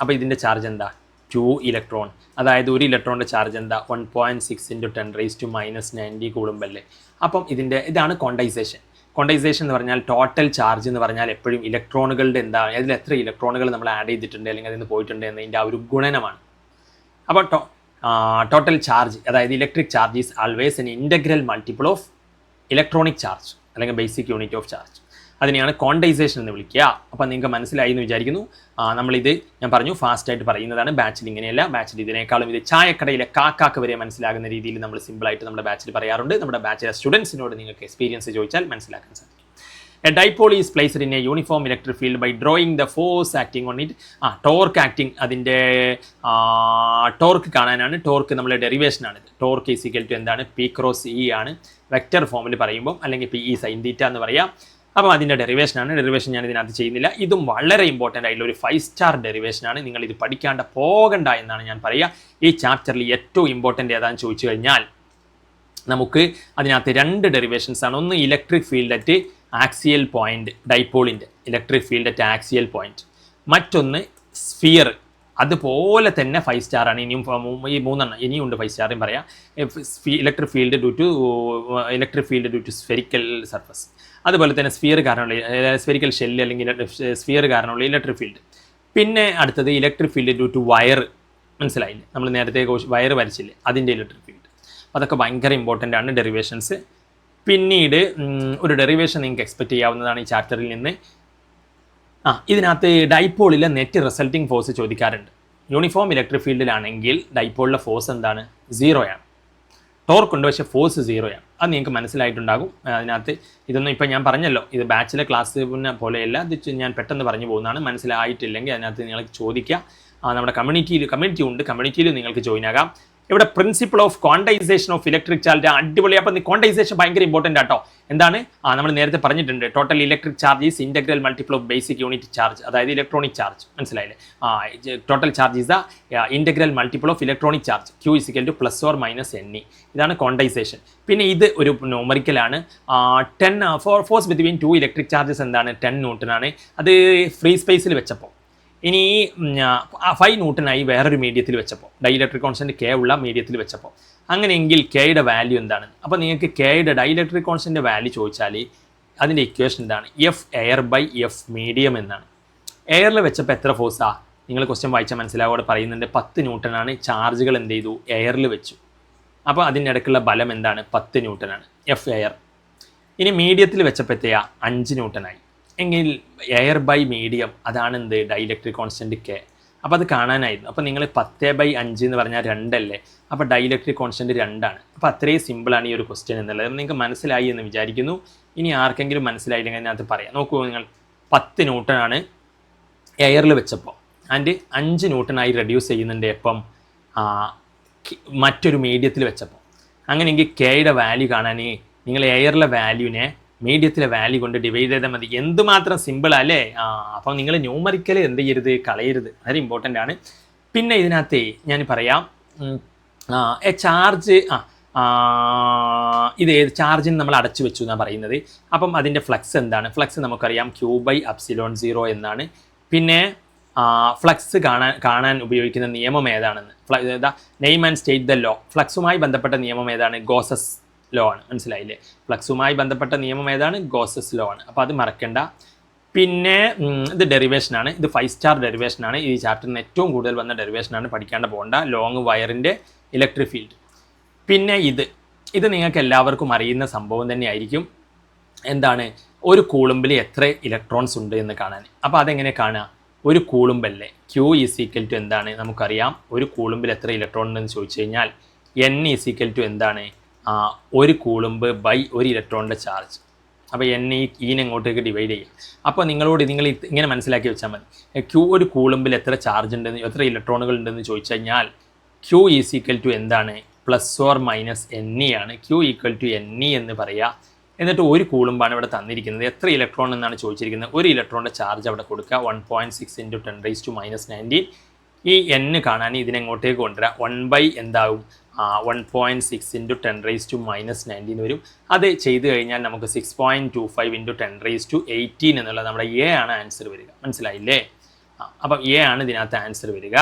Speaker 1: അപ്പോൾ ഇതിൻ്റെ ചാർജ് എന്താ? 2 ഇലക്ട്രോൺ. അതായത് ഒരു ഇലക്ട്രോണിൻ്റെ ചാർജ് എന്താ? 1.6 × 10⁻⁹ കൂടുമ്പല്ലേ. അപ്പം ഇതാണ് ക്വാണ്ടൈസേഷൻ. ക്വാണ്ടൈസേഷൻ എന്ന് പറഞ്ഞാൽ ടോട്ടൽ ചാർജ് എന്ന് പറഞ്ഞാൽ എപ്പോഴും ഇലക്ട്രോണുകളുടെ എന്താണ്, അതിൽ എത്ര ഇലക്ട്രോണുകൾ നമ്മൾ ആഡ് ചെയ്തിട്ടുണ്ട് അല്ലെങ്കിൽ അതിൽ നിന്ന് പോയിട്ടുണ്ട് എന്നതിൻ്റെ ആ ഒരു ഗുണനമാണ്. അപ്പോൾ ടോട്ടൽ ചാർജ്, അതായത് electric charge is always N integral multiple of electronic charge അല്ലെങ്കിൽ ബേസിക് യൂണിറ്റ് ഓഫ് ചാർജ്. അതിനെയാണ് ക്വാണ്ടൈസേഷൻ എന്ന് വിളിക്കുക. അപ്പോൾ നിങ്ങൾക്ക് മനസ്സിലായി എന്ന് വിചാരിക്കുന്നു. നമ്മളിത് ഞാൻ പറഞ്ഞു ഫാസ്റ്റായിട്ട് പറയുന്നതാണ്. ബാച്ചിൽ ഇങ്ങനെയല്ല, ബാച്ചിൽ ഇതിനേക്കാളും ഇത് ചായക്കടയിലെ കാക്കാക്ക് വരെ മനസ്സിലാകുന്ന രീതിയിൽ നമ്മൾ സിമ്പിളായിട്ട് നമ്മുടെ ബാച്ചിൽ പറയാറുണ്ട്. നമ്മുടെ ബാച്ചിലെ സ്റ്റുഡൻസിനോട് നിങ്ങൾക്ക് എക്സ്പീരിയൻസ് ചോദിച്ചാൽ മനസ്സിലാക്കാൻ സാധിക്കും. A dipole is placed in a uniform electric field by drawing the force acting on it. Torque acting, അതിൻ്റെ ടോർക്ക് കാണാനാണ്. ടോർക്ക് നമ്മുടെ ഡെറിവേഷനാണിത്. ടോർക്ക് ഈസ് ഈക്വൽ ടു എന്താണ്? P×E ആണ് വെക്റ്റർ ഫോമിൽ പറയുമ്പോൾ, അല്ലെങ്കിൽ PE sin θ എന്ന് പറയാം. അപ്പോൾ അതിൻ്റെ ഡെറിവേഷനാണ്. ഡെറിവേഷൻ ഞാൻ ഇതിനകത്ത് ചെയ്യുന്നില്ല. ഇതും വളരെ ഇമ്പോർട്ടൻ്റ് ആയിട്ടുള്ള ഒരു 5 സ്റ്റാർ ഡെറിവേഷനാണ്. നിങ്ങൾ ഇത് പഠിക്കാണ്ട് പോകണ്ട എന്നാണ് ഞാൻ പറയുക. ഈ ചാപ്റ്ററിൽ ഏറ്റവും ഇമ്പോർട്ടൻ്റ് ഏതാണെന്ന് ചോദിച്ചു കഴിഞ്ഞാൽ നമുക്ക് അതിനകത്ത് 2 ഡെറിവേഷൻസ് ആണ്. ഒന്ന് electric field at axial point, ഡൈപോളിൻ്റെ electric field at axial point. മറ്റൊന്ന് സ്ഫിയർ, അതുപോലെ തന്നെ 5 സ്റ്റാർ ആണ്. ഇനിയും ഈ 3 ഇനിയുണ്ട് 5 സ്റ്റാറും പറയാം. Electric field due to spherical surface, അതുപോലെ തന്നെ സ്ഫിയർ കാരണമുള്ള സ്ഫെറിക്കൽ ഷെല്ല് അല്ലെങ്കിൽ സ്ഫിയർ കാരണമുള്ള ഇലക്ട്രിക് ഫീൽഡ്. പിന്നെ അടുത്തത് electric field due to wire. മനസ്സിലായില്ലേ? നമ്മൾ നേരത്തെ വയർ വരച്ചില്ലേ, അതിൻ്റെ ഇലക്ട്രിക് ഫീൽഡ്. അതൊക്കെ ഭയങ്കര ഇമ്പോർട്ടൻ്റ് ആണ് ഡെറിവേഷൻസ്. പിന്നീട് ഒരു ഡെറിവേഷൻ നിങ്ങൾക്ക് എക്സ്പെക്റ്റ് ചെയ്യാവുന്നതാണ് ഈ ചാപ്റ്ററിൽ നിന്ന്. ഇതിനകത്ത് ഡൈപോളിലെ നെറ്റ് റിസൾട്ടിങ് ഫോഴ്സ് ചോദിക്കാറുണ്ട്. യൂണിഫോം ഇലക്ട്രിക് ഫീൽഡിലാണെങ്കിൽ ഡൈപോളിലെ ഫോഴ്സ് എന്താണ്? 0 ആണ്. ടോർക്ക് ഉണ്ട്, പക്ഷേ ഫോഴ്സ് 0 ആണ്. അത് നിങ്ങൾക്ക് മനസ്സിലായിട്ടുണ്ടാകും. അതിനകത്ത് ഇതൊന്നും ഇപ്പം ഞാൻ പറഞ്ഞല്ലോ, ഇത് ബാച്ചിലെ ക്ലാസ്സിനെ പോലെയല്ല. ഇത് ഞാൻ പെട്ടെന്ന് പറഞ്ഞു പോകുന്നതാണ്. മനസ്സിലായിട്ടില്ലെങ്കിൽ അതിനകത്ത് നിങ്ങൾക്ക് ചോദിക്കുക. നമ്മുടെ കമ്മ്യൂണിറ്റി ഉണ്ട്, കമ്മ്യൂണിറ്റിയിൽ നിങ്ങൾക്ക് ജോയിൻ ആകാം. ഇവിടെ principle of quantisation of electric charge അടിപൊളി. അപ്പം ക്വാണ്ടൈസേഷൻ ഭയങ്കര ഇമ്പോർട്ടൻ്റ് ആട്ടോ. എന്താണ്? നമ്മൾ നേരത്തെ പറഞ്ഞിട്ടുണ്ട്, total electric charge is integral multiple of basic unit charge, അതായത് ഇലക്ട്രോണിക് ചാർജ്. മനസ്സിലായില്ലേ? Total charge is the integral multiple of electronic charge Q = +or-Ne. ഇതാണ് ക്വാണ്ടൈസേഷൻ. പിന്നെ ഇത് ഒരു ന്യൂമറിക്കലാണ്. 10 ഫോഴ്സ് ബിറ്റ്വീൻ 2 ഇലക്ട്രിക് ചാർജസ് എന്താണ്? 10 ന്യൂട്ടനാണ്. അത് ഫ്രീ സ്പേസിൽ വെച്ചപ്പോൾ. ഇനി 5 ന്യൂട്ടനായി വേറൊരു മീഡിയത്തിൽ വെച്ചപ്പോൾ, ഡൈഇലക്ട്രിക് കോൺസ്റ്റന്റ് K ഉള്ള മീഡിയത്തിൽ വെച്ചപ്പോൾ. അങ്ങനെയെങ്കിൽ Kയുടെ വാല്യൂ എന്താണ്? അപ്പോൾ നിങ്ങൾക്ക് Kയുടെ ഡൈഇലക്ട്രിക് കോൺസ്റ്റന്റ് വാല്യൂ ചോദിച്ചാൽ അതിൻ്റെ ഇക്വേഷൻ എന്താണ്? F_air/F മീഡിയം എന്നാണ്. എയറിൽ വെച്ചപ്പോൾ എത്ര ഫോഴ്സാണ്? നിങ്ങൾ ക്വസ്റ്റ്യൻ വായിച്ചാൽ മനസ്സിലാവോടെ പറയുന്നുണ്ട് 10 ന്യൂട്ടനാണ്. ചാർജുകൾ എന്ത് ചെയ്തു? എയറിൽ വെച്ചു. അപ്പോൾ അതിൻ്റെ ഇടയ്ക്കുള്ള ബലം എന്താണ്? 10 ന്യൂട്ടനാണ്, F_air. ഇനി മീഡിയത്തിൽ വെച്ചപ്പോൾ എത്തിയാ 5 ന്യൂട്ടനായി. എങ്കിൽ എയർ/മീഡിയം അതാണ് എന്ത്? Dielectric constant K. അപ്പോൾ അത് കാണാനായിരുന്നു. അപ്പോൾ നിങ്ങൾ 10/5 എന്ന് പറഞ്ഞാൽ 2 അല്ലേ? അപ്പോൾ ഡൈഇലക്ട്രിക് കോൺസ്റ്റന്റ് 2 ആണ്. അപ്പോൾ അത്രയും സിമ്പിളാണ് ഈ ഒരു ക്വസ്റ്റ്യൻ എന്നുള്ളത്. നിങ്ങൾക്ക് മനസ്സിലായി എന്ന് വിചാരിക്കുന്നു. ഇനി ആർക്കെങ്കിലും മനസ്സിലായില്ലെങ്കിൽ അതിനകത്ത് പറയാം. നോക്കൂ, നിങ്ങൾ 10 ന്യൂട്ടനാണ് എയറിൽ വെച്ചപ്പോൾ, ആൻഡ് 5 ന്യൂട്ടനായി റെഡ്യൂസ് ചെയ്യുന്നുണ്ട് എപ്പം? മറ്റൊരു മീഡിയത്തിൽ വെച്ചപ്പോൾ. അങ്ങനെയെങ്കിൽ Kയുടെ വാല്യൂ കാണാൻ നിങ്ങൾ എയറിലെ വാല്യൂവിനെ മീഡിയത്തിലെ വാല്യൂ കൊണ്ട് ഡിവൈഡ് ചെയ്താൽ മതി. എന്തുമാത്രം സിമ്പിളാ അല്ലേ? അപ്പം നിങ്ങൾ ന്യൂമറിക്കൽ എന്ത് ചെയ്യരുത്? കളയരുത്. വളരെ ഇമ്പോർട്ടൻ്റ് ആണ്. പിന്നെ ഇതിനകത്ത് ഞാൻ പറയാം, ചാർജ് ഇത് ഏത് ചാർജിന് നമ്മൾ അടച്ചു വെച്ചു എന്നാണ് പറയുന്നത്. അപ്പം അതിൻ്റെ ഫ്ലക്സ് എന്താണ്? ഫ്ലക്സ് നമുക്കറിയാം Q/ε0 എന്നാണ്. പിന്നെ ഫ്ലക്സ് കാണാൻ ഉപയോഗിക്കുന്ന നിയമം ഏതാണെന്ന്, name and state the law. ഫ്ലക്സുമായി ബന്ധപ്പെട്ട നിയമം ഏതാണ്? ഗോസസ് ലോ ആണ്. മനസ്സിലായില്ലേ? ഫ്ലക്സുമായി ബന്ധപ്പെട്ട നിയമം ഏതാണ്? ഗോസസ് ലോ ആണ്. അപ്പോൾ അത് മറക്കണ്ട. പിന്നെ ഇത് ഡെറിവേഷനാണ്. ഇത് 5 സ്റ്റാർ ഡെറിവേഷനാണ്. ഈ ചാപ്റ്ററിന് ഏറ്റവും കൂടുതൽ വന്ന ഡെറിവേഷനാണ്. പഠിക്കാണ്ട് പോകണ്ട. ലോങ് വയറിൻ്റെ ഇലക്ട്രിക് ഫീൽഡ്. പിന്നെ ഇത് നിങ്ങൾക്ക് എല്ലാവർക്കും അറിയുന്ന സംഭവം തന്നെയായിരിക്കും. എന്താണ്? ഒരു കൂളുമ്പിൽ എത്ര ഇലക്ട്രോൺസ് ഉണ്ട് എന്ന് കാണാൻ. അപ്പോൾ അതെങ്ങനെ കാണുക? ഒരു കൂളുമ്പല്ലേ, Q = എന്താണ്? നമുക്കറിയാം. ഒരു കൂളുമ്പിൽ എത്ര ഇലക്ട്രോൺ ഉണ്ടെന്ന് ചോദിച്ചു കഴിഞ്ഞാൽ N = എന്താണ്? ഒരു കൂളുമ്പ് ബൈ ഒരു ഇലക്ട്രോണിൻ്റെ ചാർജ്. അപ്പോൾ ഈനെ അങ്ങോട്ടേക്ക് ഡിവൈഡ് ചെയ്യും. അപ്പോൾ നിങ്ങൾ ഇങ്ങനെ മനസ്സിലാക്കി വെച്ചാൽ മതി. ഒരു കൂളുമ്പിൽ എത്ര ചാർജ് ഉണ്ടെന്ന്, എത്ര ഇലക്ട്രോണുകൾ ഉണ്ടെന്ന് ചോദിച്ചു കഴിഞ്ഞാൽ Q = എന്താണ്? +or-Ne ആണ്. Q = Ne എന്ന് പറയുക. എന്നിട്ട് ഒരു കൂളുമ്പാണ് ഇവിടെ തന്നിരിക്കുന്നത്. എത്ര ഇലക്ട്രോൺ എന്നാണ് ചോദിച്ചിരിക്കുന്നത്? ഒരു ഇലക്ട്രോണിൻ്റെ ചാർജ് അവിടെ കൊടുക്കുക 1.6 × 10⁻⁻⁹. ഈ N കാണാൻ ഇതിനെങ്ങോട്ടേക്ക് കൊണ്ടുവരിക. 1 എന്താവും? 1.6 × 10⁻⁻⁹ വരും. അത് ചെയ്ത് കഴിഞ്ഞാൽ നമുക്ക് 6.25 × 10⁻18 എന്നുള്ളത് നമ്മുടെ A ആണ് ആൻസർ വരിക. മനസ്സിലായില്ലേ? അപ്പം A ആണ് ഇതിനകത്ത് ആൻസർ വരിക.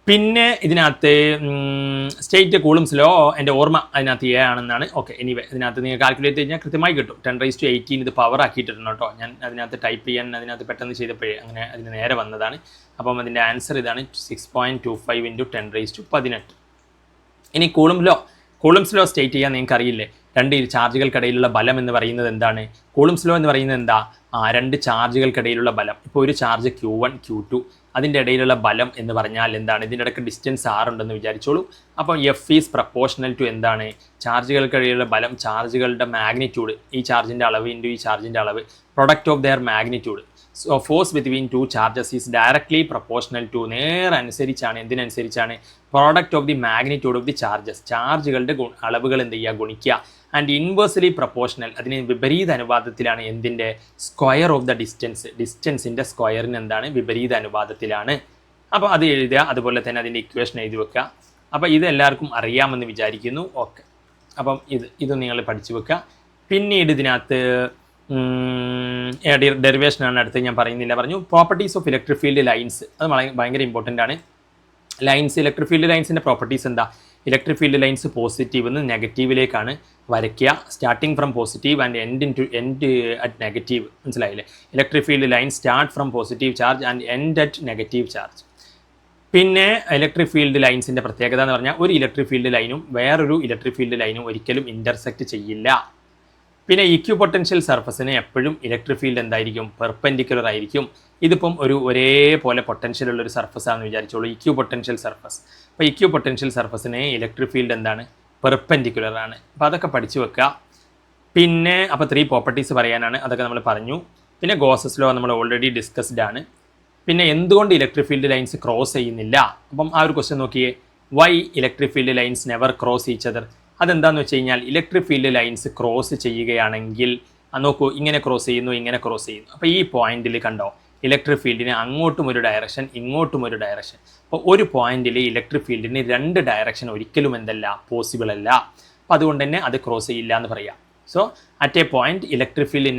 Speaker 1: പിന്നെ ഇതിനകത്ത് സ്റ്റേറ്റ് കൂളുംസ് ലോ, എൻ്റെ ഓർമ്മ അതിനകത്ത് A ആണെന്നാണ്. ഓക്കെ, എനിവേ ഇതിനകത്ത് നിങ്ങൾ കാൽക്കുലേറ്റ് കഴിഞ്ഞാൽ കൃത്യമായി കിട്ടും. 10⁻18 ഇത് പവർ ആക്കിയിട്ടുണ്ട് കേട്ടോ. ഞാൻ അതിനകത്ത് ടൈപ്പ് ചെയ്യാൻ അതിനകത്ത് പെട്ടെന്ന് ചെയ്തപ്പോഴേ അങ്ങനെ അതിന് നേരെ വന്നതാണ്. അപ്പം അതിൻ്റെ ആൻസർ ഇതാണ് 6.25 × 10⁻18. ഇനി കൂളുംസ് ലോ സ്റ്റേറ്റ് ചെയ്യാൻ നിങ്ങൾക്ക് അറിയില്ലേ? 2 ചാർജുകൾക്കിടയിലുള്ള ബലം എന്ന് പറയുന്നത് എന്താണ്? കൂളുംസ് ലോ എന്ന് പറയുന്നത് എന്താ? 2 ചാർജുകൾക്കിടയിലുള്ള ബലം. ഇപ്പോൾ ഒരു ചാർജ് Q1 Q2, അതിൻ്റെ ഇടയിലുള്ള ബലം എന്ന് പറഞ്ഞാൽ എന്താണ്? ഇതിൻ്റെ ഇടയ്ക്ക് ഡിസ്റ്റൻസ് R ഉണ്ടെന്ന് വിചാരിച്ചോളൂ. അപ്പം F ഈസ് പ്രപ്പോർഷണൽ ടു എന്താണ്? ചാർജുകൾക്കിടയിലുള്ള ബലം, ചാർജുകളുടെ മാഗ്നിറ്റ്യൂഡ്, ഈ ചാർജിൻ്റെ അളവ് ഇൻറ്റു ഈ ചാർജിൻ്റെ അളവ്, product of their magnitude. So force between 2 charges is directly proportional to, നേരനുസരിച്ചാണ്. എന്തിനനുസരിച്ചാണ്? Product of the magnitude of the charges. ചാർജുകളുടെ അളവുകൾ എന്ത് ചെയ്യുക? ഗുണിക്കുക. ആൻഡ് ഇൻവേഴ്സ്ലി പ്രപ്പോർഷണൽ, അതിന് വിപരീത അനുപാതത്തിലാണ്. എന്തിൻ്റെ? Square of the distance. ഡിസ്റ്റൻസിൻ്റെ സ്ക്വയറിന് എന്താണ്? വിപരീത അനുപാതത്തിലാണ്. അപ്പോൾ അത് എഴുതുക. അതുപോലെ തന്നെ അതിൻ്റെ ഇക്വേഷൻ എഴുതി വെക്കുക. അപ്പോൾ ഇത് എല്ലാവർക്കും അറിയാമെന്ന് വിചാരിക്കുന്നു. ഓക്കെ, അപ്പം ഇത് നിങ്ങൾ പഠിച്ചു വെക്കുക. പിന്നീട് ഇതിനകത്ത് ഡെറിവേഷനാണ് അടുത്ത്, ഞാൻ പറയുന്നില്ല, പറഞ്ഞു. Properties of electric field lines, അത് ഭയങ്കര ഇമ്പോർട്ടൻ്റ് ആണ്. ലൈൻസ്, ഇലക്ട്രിക് ഫീൽഡ് ലൈൻസിൻ്റെ പ്രോപ്പർട്ടീസ് എന്താ? ഇലക്ട്രിക് ഫീൽഡ് ലൈൻസ് പോസിറ്റീവ് നിന്ന് നെഗറ്റീവിലേക്കാണ് വരയ്ക്കുക. Starting from positive and end at negative. മനസ്സിലായില്ലേ? Electric field line start from positive charge and end at negative charge. പിന്നെ ഇലക്ട്രിക് ഫീൽഡ് ലൈൻസിൻ്റെ പ്രത്യേകത എന്ന് പറഞ്ഞാൽ ഒരു ഇലക്ട്രിക് ഫീൽഡ് ലൈനും വേറൊരു ഇലക്ട്രിക് ഫീൽഡ് ലൈനും ഒരിക്കലും ഇൻ്റർസെക്റ്റ് ചെയ്യില്ല. പിന്നെ ഇക്യു പൊട്ടൻഷ്യൽ സർഫസിന് എപ്പോഴും ഇലക്ട്രിക് ഫീൽഡ് എന്തായിരിക്കും? പെർപെൻഡിക്കുലർ ആയിരിക്കും. ഇതിപ്പം ഒരേപോലെ പൊട്ടൻഷ്യൽ ഉള്ളൊരു സർഫസ് ആണെന്ന് വിചാരിച്ചോളൂ, ഇക്യു പൊട്ടൻഷ്യൽ സർഫസ്. അപ്പോൾ ഇക്യു പൊട്ടൻഷ്യൽ സർഫസിന് ഇലക്ട്രിക് ഫീൽഡ് എന്താണ്? പെർപെൻഡിക്കുലർ ആണ്. അപ്പോൾ അതൊക്കെ പഠിച്ചു വെക്കുക. പിന്നെ അപ്പോൾ 3 പ്രോപ്പർട്ടീസ് പറയാനാണ്, അതൊക്കെ നമ്മൾ പറഞ്ഞു. പിന്നെ ഗോസസ് ലോ നമ്മൾ ഓൾറെഡി ഡിസ്കസ്ഡ് ആണ്. പിന്നെ എന്തുകൊണ്ട് ഇലക്ട്രിക് ഫീൽഡ് ലൈൻസ് ക്രോസ് ചെയ്യുന്നില്ല? അപ്പം ആ ഒരു ക്വസ്റ്റ്യൻ നോക്കിയേ. Why electric field lines never cross each other? അതെന്താണെന്ന് വെച്ച് കഴിഞ്ഞാൽ ഇലക്ട്രിക് ഫീൽഡ് ലൈൻസ് ക്രോസ് ചെയ്യുകയാണെങ്കിൽ നോക്കൂ, ഇങ്ങനെ ക്രോസ് ചെയ്യുന്നു, ഇങ്ങനെ ക്രോസ് ചെയ്യുന്നു. അപ്പോൾ ഈ പോയിന്റിൽ കണ്ടോ, ഇലക്ട്രിക് ഫീൽഡിന് അങ്ങോട്ടും ഒരു ഡയറക്ഷൻ, ഇങ്ങോട്ടും ഒരു ഡയറക്ഷൻ. അപ്പോൾ ഒരു പോയിന്റിൽ ഇലക്ട്രിക് ഫീൽഡിന് 2 ഡയറക്ഷൻ ഒരിക്കലും എന്തല്ല, പോസിബിൾ അല്ല. അപ്പോൾ അതുകൊണ്ട് തന്നെ അത് ക്രോസ് ചെയ്യില്ല എന്ന് പറയാം. So at a point electric field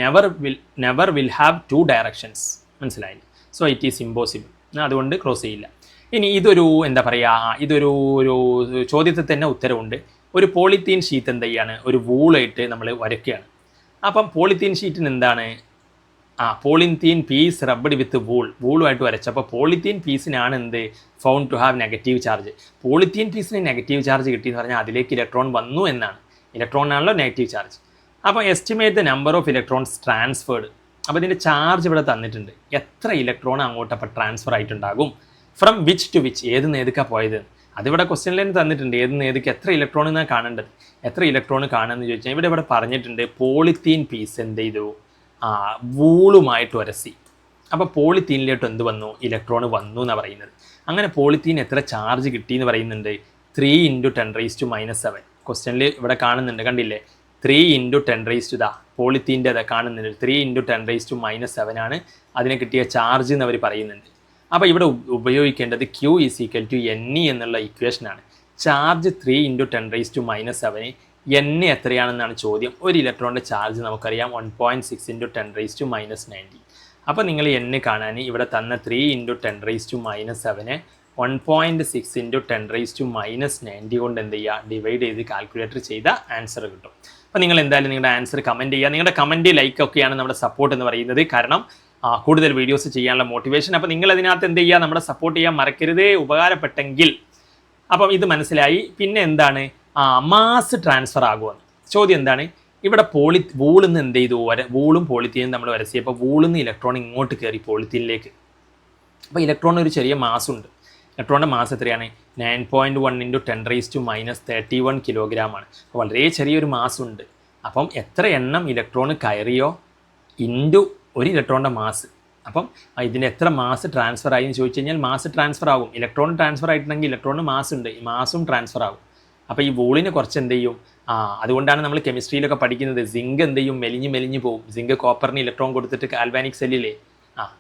Speaker 1: never will have 2 directions. മനസ്സിലായില്ല? So it is impossible. അതുകൊണ്ട് ക്രോസ് ചെയ്യില്ല. ഇനി ഇതൊരു എന്താ പറയുക, ഇതൊരു ചോദ്യത്തിൽ തന്നെ ഉത്തരവുണ്ട്. ഒരു പോളിത്തീൻ ഷീറ്റ് എന്ത് ചെയ്യാണ്, ഒരു വൂളായിട്ട് നമ്മൾ വരയ്ക്കുകയാണ്. അപ്പം പോളിത്തീൻ ഷീറ്റിന് എന്താണ്, പോളിത്തീൻ പീസ് റബ്ബഡ് വിത്ത് വൂളുമായിട്ട് വരച്ചപ്പോൾ പോളിത്തീൻ പീസിനാണ് എന്ത്, found to have negative charge. Polythene പീസിന് നെഗറ്റീവ് ചാർജ് കിട്ടിയെന്ന് പറഞ്ഞാൽ അതിലേക്ക് ഇലക്ട്രോൺ വന്നു എന്നാണ്. ഇലക്ട്രോണാണല്ലോ നെഗറ്റീവ് ചാർജ്. അപ്പോൾ estimate the number of electrons transferred. അപ്പോൾ ഇതിൻ്റെ ചാർജ് ഇവിടെ തന്നിട്ടുണ്ട്. എത്ര ഇലക്ട്രോൺ അങ്ങോട്ട് അപ്പോൾ ട്രാൻസ്ഫർ ആയിട്ടുണ്ടാകും? ഫ്രം വിച്ച് ടു വിച്ച്, ഏത് ഏതൊക്കെ പോയത്? അതിവിടെ ക്വസ്റ്റ്യൻ ലൈൻ തന്നിട്ടുണ്ട്. ഏതൊക്കെ എത്ര ഇലക്ട്രോൺ എന്നാണ് കാണേണ്ടത്. എത്ര ഇലക്ട്രോൺ കാണുമെന്ന് ചോദിച്ചാൽ ഇവിടെ പറഞ്ഞിട്ടുണ്ട് പോളിത്തീൻ പീസ് എന്ത് ചെയ്തു, വൂളുമായിട്ട് ഉരസി. അപ്പോൾ പോളിത്തീനിലോട്ട് എന്ത് വന്നു, ഇലക്ട്രോൺ വന്നു എന്നാണ് പറയുന്നത്. അങ്ങനെ പോളിത്തീൻ എത്ര ചാർജ് കിട്ടി എന്ന് പറയുന്നുണ്ട്, 3 × 10⁻⁷. ക്വസ്റ്റ്യനിൽ ഇവിടെ കാണുന്നുണ്ട്, കണ്ടില്ലേ, 3 × 10⁻⁷. പോളിത്തീൻ്റെ അത് കാണുന്നുണ്ട്, 3 × 10⁻⁷ ആണ് അതിന് കിട്ടിയ ചാർജ് എന്ന് അവർ പറയുന്നുണ്ട്. അപ്പോൾ ഇവിടെ ഉപയോഗിക്കേണ്ടത് Q = Ne എന്നുള്ള ഇക്വേഷനാണ്. ചാർജ് 3 × 10⁻⁷. N എത്രയാണെന്നാണ് ചോദ്യം. ഒരു ഇലക്ട്രോണിൻ്റെ ചാർജ് നമുക്കറിയാം 1.6 × 10⁻⁹. അപ്പോൾ നിങ്ങൾ N കാണാൻ ഇവിടെ തന്ന 3 × 10⁻⁷ 1.6 × 10⁻⁹ കൊണ്ട് എന്ത് ചെയ്യുക, ഡിവൈഡ് ചെയ്ത് കാൽക്കുലേറ്റർ ചെയ്ത ആൻസർ കിട്ടും. അപ്പോൾ നിങ്ങൾ എന്തായാലും നിങ്ങളുടെ ആൻസർ കമൻറ്റ് ചെയ്യുക. നിങ്ങളുടെ കമൻറ്റ് ലൈക്ക് ഒക്കെയാണ് നമ്മുടെ സപ്പോർട്ട് എന്ന് പറയുന്നത്. കാരണം കൂടുതൽ വീഡിയോസ് ചെയ്യാനുള്ള മോട്ടിവേഷൻ. അപ്പോൾ നിങ്ങൾ അതിനകത്ത് എന്ത് ചെയ്യുക, നമ്മുടെ സപ്പോർട്ട് ചെയ്യാൻ മറക്കരുത്, ഉപകാരപ്പെട്ടെങ്കിൽ. അപ്പം ഇത് മനസ്സിലായി. പിന്നെ എന്താണ്, മാസ് ട്രാൻസ്ഫർ ആകുമെന്ന് ചോദ്യം എന്താണ്, ഇവിടെ വൂളിന്ന് എന്ത് ചെയ്തു, വൂളും പോളിത്തീനും നമ്മൾ വരച്ചിയപ്പോൾ വൂളിന്ന് ഇലക്ട്രോൺ ഇങ്ങോട്ട് കയറി പോളിത്തീനിലേക്ക്. അപ്പോൾ ഇലക്ട്രോണിന് ഒരു ചെറിയ മാസ് ഉണ്ട്. ഇലക്ട്രോണിൻ്റെ മാസ് എത്രയാണ്, 9.1 × 10⁻31 കിലോഗ്രാമാണ്. അപ്പോൾ വളരെ ചെറിയൊരു മാസ് ഉണ്ട്. അപ്പം എത്ര എണ്ണം ഇലക്ട്രോൺ കയറിയോ ഇൻറ്റു ഒരു ഇലക്ട്രോണിൻ്റെ മാസ്. അപ്പം ഇതിന് എത്ര മാസ് ട്രാൻസ്ഫർ ആയി എന്ന് ചോദിച്ചു കഴിഞ്ഞാൽ മാസ് ട്രാൻസ്ഫർ ആകും. ഇലക്ട്രോൺ ട്രാൻസ്ഫർ ആയിട്ടുണ്ടെങ്കിൽ ഇലക്ട്രോണിന് മാസ് ഉണ്ട്, ഈ മാസും ട്രാൻസ്ഫർ ആകും. അപ്പോൾ ഈ വൂളിന് കുറച്ച് എന്ത് ചെയ്യും, അതുകൊണ്ടാണ് നമ്മൾ കെമിസ്ട്രിയിലൊക്കെ പഠിക്കുന്നത് സിങ്ക് എന്ത് ചെയ്യും, മെലിഞ്ഞ് പോകും. സിങ്ക് കോപ്പറിന് ഇലക്ട്രോൺ കൊടുത്തിട്ട് ആൽബാനിക് സെല്ലിലേ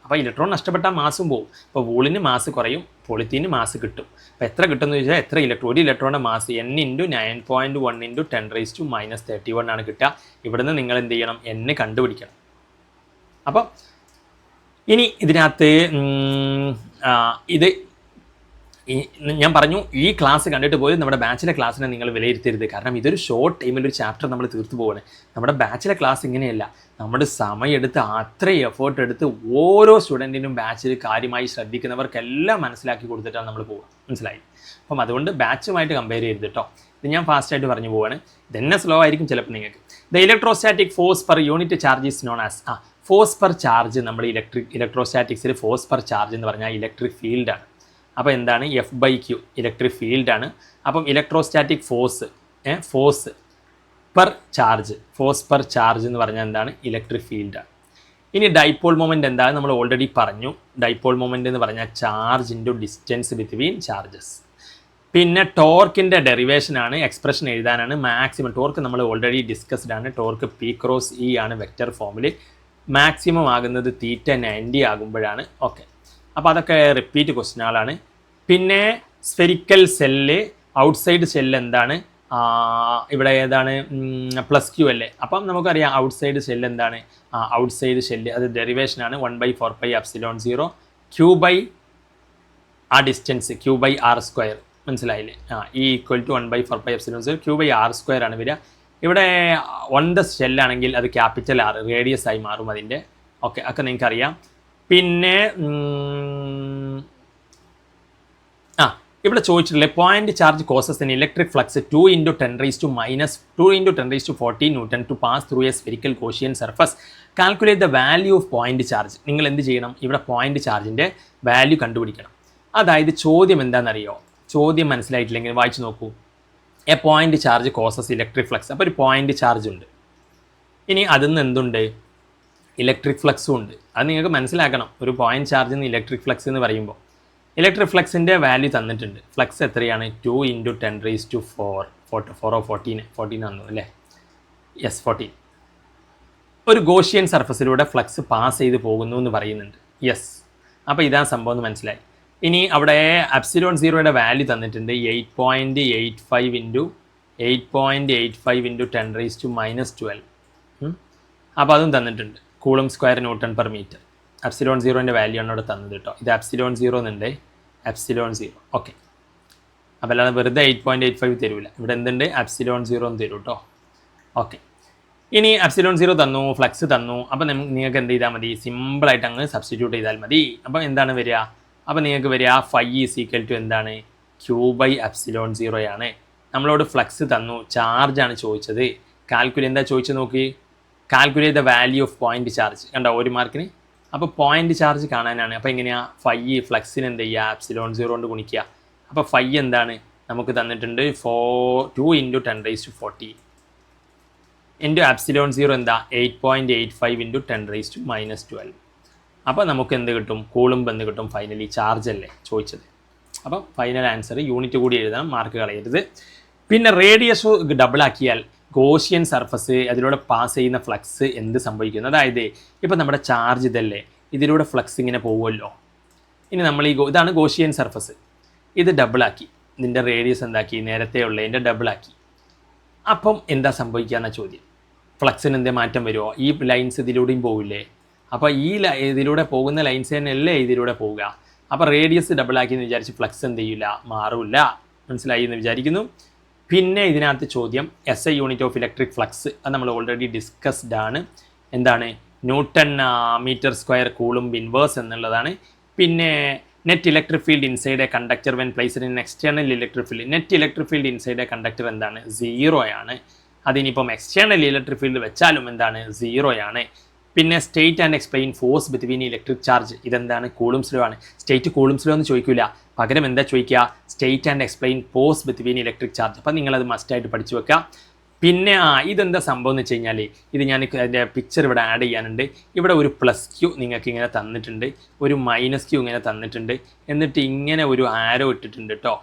Speaker 1: അപ്പോൾ ഇലക്ട്രോൺ നഷ്ടപ്പെട്ടാൽ മാസും പോകും. അപ്പോൾ വൂളിന് മാസ് കുറയും, പോളിത്തീന് മാസ് കിട്ടും. അപ്പോൾ എത്ര കിട്ടുമെന്ന് ചോദിച്ചാൽ എത്ര ഒരു ഇലക്ട്രോണിൻ്റെ മാസ് N × 9.1 × 10⁻31 ആണ് കിട്ടുക. ഇവിടുന്ന് നിങ്ങൾ എന്ത് ചെയ്യണം, N കണ്ടുപിടിക്കണം. അപ്പം ഇനി ഇതിനകത്ത് ഇത് ഞാൻ പറഞ്ഞു, ഈ ക്ലാസ് കണ്ടിട്ട് പോലും നമ്മുടെ ബാച്ചിലെ ക്ലാസ്സിനെ നിങ്ങൾ വിലയിരുത്തരുത്. കാരണം ഇതൊരു ഷോർട്ട് ടൈമിൽ ഒരു ചാപ്റ്റർ നമ്മൾ തീർത്തു പോവാണ്. നമ്മുടെ ബാച്ചിലെ ക്ലാസ് ഇങ്ങനെയല്ല. നമ്മുടെ സമയമെടുത്ത് അത്രയും എഫേർട്ട് എടുത്ത് ഓരോ സ്റ്റുഡൻറ്റിനും ബാച്ചിൽ കാര്യമായി ശ്രദ്ധിക്കുന്നവർക്കെല്ലാം മനസ്സിലാക്കി കൊടുത്തിട്ടാണ് നമ്മൾ പോവുക. മനസ്സിലായി? അപ്പം അതുകൊണ്ട് ബാച്ചുമായിട്ട് കമ്പയർ ചെയ്യരുത് കേട്ടോ. ഇത് ഞാൻ ഫാസ്റ്റായിട്ട് പറഞ്ഞു പോവാണ്. ഇതന്നെ സ്ലോ ആയിരിക്കും ചിലപ്പോൾ നിങ്ങൾക്ക്. The electrostatic force per unit charge is known as force per charge. നമ്മൾ ഇലക്ട്രോസ്റ്റാറ്റിക്സിൽ ഫോഴ്സ് പെർ ചാർജ് എന്ന് പറഞ്ഞാൽ ഇലക്ട്രിക് ഫീൽഡാണ്. അപ്പോൾ എന്താണ്, F/Q ഇലക്ട്രിക് ഫീൽഡാണ്. അപ്പം ഇലക്ട്രോസ്റ്റാറ്റിക് ഫോഴ്സ് പെർ ചാർജ് എന്ന് പറഞ്ഞാൽ എന്താണ്, ഇലക്ട്രിക് ഫീൽഡാണ്. ഇനി ഡൈപോൾ മൊമെൻറ്റ് എന്താണ്, നമ്മൾ ഓൾറെഡി പറഞ്ഞു. ഡൈപോൾ മൊമെൻറ്റ് എന്ന് പറഞ്ഞാൽ charge into distance between charges. പിന്നെ ടോർക്കിൻ്റെ ഡെറിവേഷനാണ്, എക്സ്പ്രഷൻ എഴുതാനാണ്. മാക്സിമം ടോർക്ക് നമ്മൾ ഓൾറെഡി ഡിസ്കസ്ഡ് ആണ്. ടോർക്ക് P×E ആണ് വെക്റ്റർ ഫോമിൽ. മാക്സിമം ആകുന്നത് θ90 ആകുമ്പോഴാണ്. ഓക്കെ, അപ്പോൾ അതൊക്കെ റിപ്പീറ്റ് ക്വസ്റ്റ്യനുകളാണ്. പിന്നെ സ്ഫെരിക്കൽ സെല്ല്, ഔട്ട്സൈഡ് ഷെല്ല് എന്താണ്, ഇവിടെ ഏതാണ്, +Q അല്ലേ. അപ്പം നമുക്കറിയാം ഔട്ട്സൈഡ് ഷെല്ല് എന്താണ്, ഔട്ട്സൈഡ് ഷെല്ല് അത് ഡെറിവേഷനാണ് 1/4πε0 Q/ ആ ഡിസ്റ്റൻസ് Q/r². മനസ്സിലായില്ലേ? E = 1/4πε0 Q/r² ആണ് വരിക. ഇവിടെ ഓൺ ദ ഷെല്ലാണെങ്കിൽ അത് ക്യാപിറ്റൽ R റേഡിയസ് ആയി മാറും അതിൻ്റെ. ഓക്കെ, ഒക്കെ നിങ്ങൾക്കറിയാം. പിന്നെ ഇവിടെ ചോദിച്ചിട്ടില്ലേ, point charge causes in electric flux 2 × 10⁻14 Newton to pass through a spherical Gaussian surface. Calculate the value of point charge. നിങ്ങൾ എന്ത് ചെയ്യണം, ഇവിടെ പോയിന്റ് ചാർജിൻ്റെ വാല്യൂ കണ്ടുപിടിക്കണം. അതായത് ചോദ്യം എന്താണെന്നറിയോ, ചോദ്യം മനസ്സിലായിട്ടില്ലെങ്കിൽ വായിച്ചു നോക്കൂ. A point charge causes electric flux. അപ്പോൾ ഒരു പോയിന്റ് ചാർജ് ഉണ്ട്. ഇനി അതിൽ നിന്ന് എന്തുണ്ട്, ഇലക്ട്രിക് ഫ്ലക്സും ഉണ്ട്. അത് നിങ്ങൾക്ക് മനസ്സിലാക്കണം. ഒരു പോയിന്റ് ചാർജിൽ നിന്ന് ഇലക്ട്രിക് ഫ്ലക്സ് എന്ന് പറയുമ്പോൾ ഇലക്ട്രിക് ഫ്ലക്സിൻ്റെ വാല്യൂ തന്നിട്ടുണ്ട്. ഫ്ലക്സ് എത്രയാണ്? 2 × 10⁴ 14 ആണെന്നു അല്ലേ? യെസ് 14. ഒരു ഗോഷ്യൻ സർഫസിലൂടെ ഫ്ലക്സ് പാസ് ചെയ്ത് പോകുന്നു എന്ന് പറയുന്നുണ്ട്. യെസ്, അപ്പോൾ ഇതാണ് സംഭവം എന്ന് മനസ്സിലായി. ഇനി അവിടെ ε0യുടെ വാല്യൂ തന്നിട്ടുണ്ട് 8.85 × 10⁻². അപ്പോൾ അതും തന്നിട്ടുണ്ട്. Coulomb square newton per metre. ε0ൻ്റെ വാല്യൂ ആണ് അവിടെ തന്നത് കേട്ടോ. ഇത് ε0 എന്നുണ്ട്, ε0. ഓക്കെ, അപ്പോൾ അല്ലാതെ വെറുതെ 8.85 തരൂല. ഇവിടെ എന്തുണ്ട്? ε0 എന്ന് തരും കേട്ടോ. ഓക്കെ, ഇനി ε0 തന്നു, ഫ്ലക്സ് തന്നു. അപ്പോൾ നിങ്ങൾക്ക് എന്ത് ചെയ്താൽ മതി? സിമ്പിളായിട്ട് അങ്ങ് സബ്സ്റ്റിറ്റ്യൂട്ട് ചെയ്താൽ മതി. അപ്പോൾ എന്താണ് വരിക? അപ്പോൾ നിങ്ങൾക്ക് വരിക φ = എന്താണ്? Q/ε0 ആണ്. നമ്മളോട് ഫ്ലക്സ് തന്നു, ചാർജാണ് ചോദിച്ചത്. എന്താ ചോദിച്ചത് നോക്കി? Calculate the value of point charge. കണ്ടോ, 1 മാർക്കിന്. അപ്പോൾ പോയിന്റ് ചാർജ് കാണാനാണ്. അപ്പോൾ എങ്ങനെയാണ്? φ ഫ്ലക്സിന് എന്ത് ചെയ്യുക? ε0 കൊണ്ട് ഗുണിക്കുക. അപ്പോൾ φ എന്താണ് നമുക്ക് തന്നിട്ടുണ്ട്? 2 × 10⁻40 ഇൻറ്റു ε0 എന്താ? 8.85 × 10⁻². അപ്പോൾ നമുക്ക് എന്ത് കിട്ടും? കൂളുംബ് എന്ത് കിട്ടും? ഫൈനലി ചാർജ് അല്ലേ ചോദിച്ചത്. അപ്പോൾ ഫൈനൽ ആൻസർ യൂണിറ്റ് കൂടി എഴുതണം, മാർക്ക് കളയരുത്. പിന്നെ റേഡിയസ് ഡബിൾ ആക്കിയാൽ ഗോഷ്യൻ സർഫസ് അതിലൂടെ പാസ് ചെയ്യുന്ന ഫ്ലക്സ് എന്ത് സംഭവിക്കുന്നു? അതായത് ഇപ്പോൾ നമ്മുടെ ചാർജ് ഇതല്ലേ, ഇതിലൂടെ ഫ്ലക്സ് ഇങ്ങനെ പോകുമല്ലോ. ഇനി നമ്മൾ ഇതാണ് ഗോഷ്യൻ സർഫസ്, ഇത് ഡബിളാക്കി, ഇതിൻ്റെ റേഡിയസ് എന്താക്കി? നേരത്തെ ഉള്ളതിൻ്റെ ഡബിളാക്കി. അപ്പം എന്താ സംഭവിക്കുക എന്ന ചോദ്യം. ഫ്ലക്സിന് എന്തേ മാറ്റം വരുമോ? ഈ ലൈൻസ് ഇതിലൂടെയും പോവില്ലേ? അപ്പോൾ ഇതിലൂടെ പോകുന്ന ലൈൻസ് തന്നെയല്ലേ ഇതിലൂടെ പോവുക. അപ്പോൾ റേഡിയസ് ഡബിളാക്കി എന്ന് വിചാരിച്ച് ഫ്ലക്സ് എന്ത് ചെയ്യില്ല? മാറില്ല. മനസ്സിലായി എന്ന് വിചാരിക്കുന്നു. പിന്നെ ഇതിനകത്ത് ചോദ്യം SI unit of electric flux, അത് നമ്മൾ ഓൾറെഡി ഡിസ്കസ്ഡ് ആണ്. എന്താണ്? Nm², കൂളുംബ് ഇൻവേഴ്സ് എന്നുള്ളതാണ്. പിന്നെ net electric field inside A conductor when placed in external electric field. Net electric field inside A conductor എന്താണ്? 0 ആണ്. അതിനിപ്പം എക്സ്റ്റേണൽ ഇലക്ട്രിക് ഫീൽഡ് വെച്ചാലും എന്താണ്? 0 ആണ്. പിന്നെ state and explain force between electric charge. ഇതെന്താണ്? കൂളുംബ്സ് ലോ ആണ്. സ്റ്റേറ്റ് കൂളുംബ്സ് ലോ എന്ന് ചോദിക്കില്ല, പകരം എന്താ ചോദിക്കുക? State and explain force between electric charge. അപ്പം നിങ്ങളത് മസ്റ്റായിട്ട് പഠിച്ചു വെക്കുക. പിന്നെ ഇതെന്താ സംഭവം എന്ന് വെച്ച് കഴിഞ്ഞാൽ, ഇത് ഞാൻ അതിൻ്റെ പിക്ചർ ഇവിടെ ആഡ് ചെയ്യാനുണ്ട്. ഇവിടെ ഒരു +Q നിങ്ങൾക്ക് ഇങ്ങനെ തന്നിട്ടുണ്ട്, ഒരു -Q ഇങ്ങനെ തന്നിട്ടുണ്ട്, എന്നിട്ട് ഇങ്ങനെ ഒരു ആരോ ഇട്ടിട്ടുണ്ട് കേട്ടോ.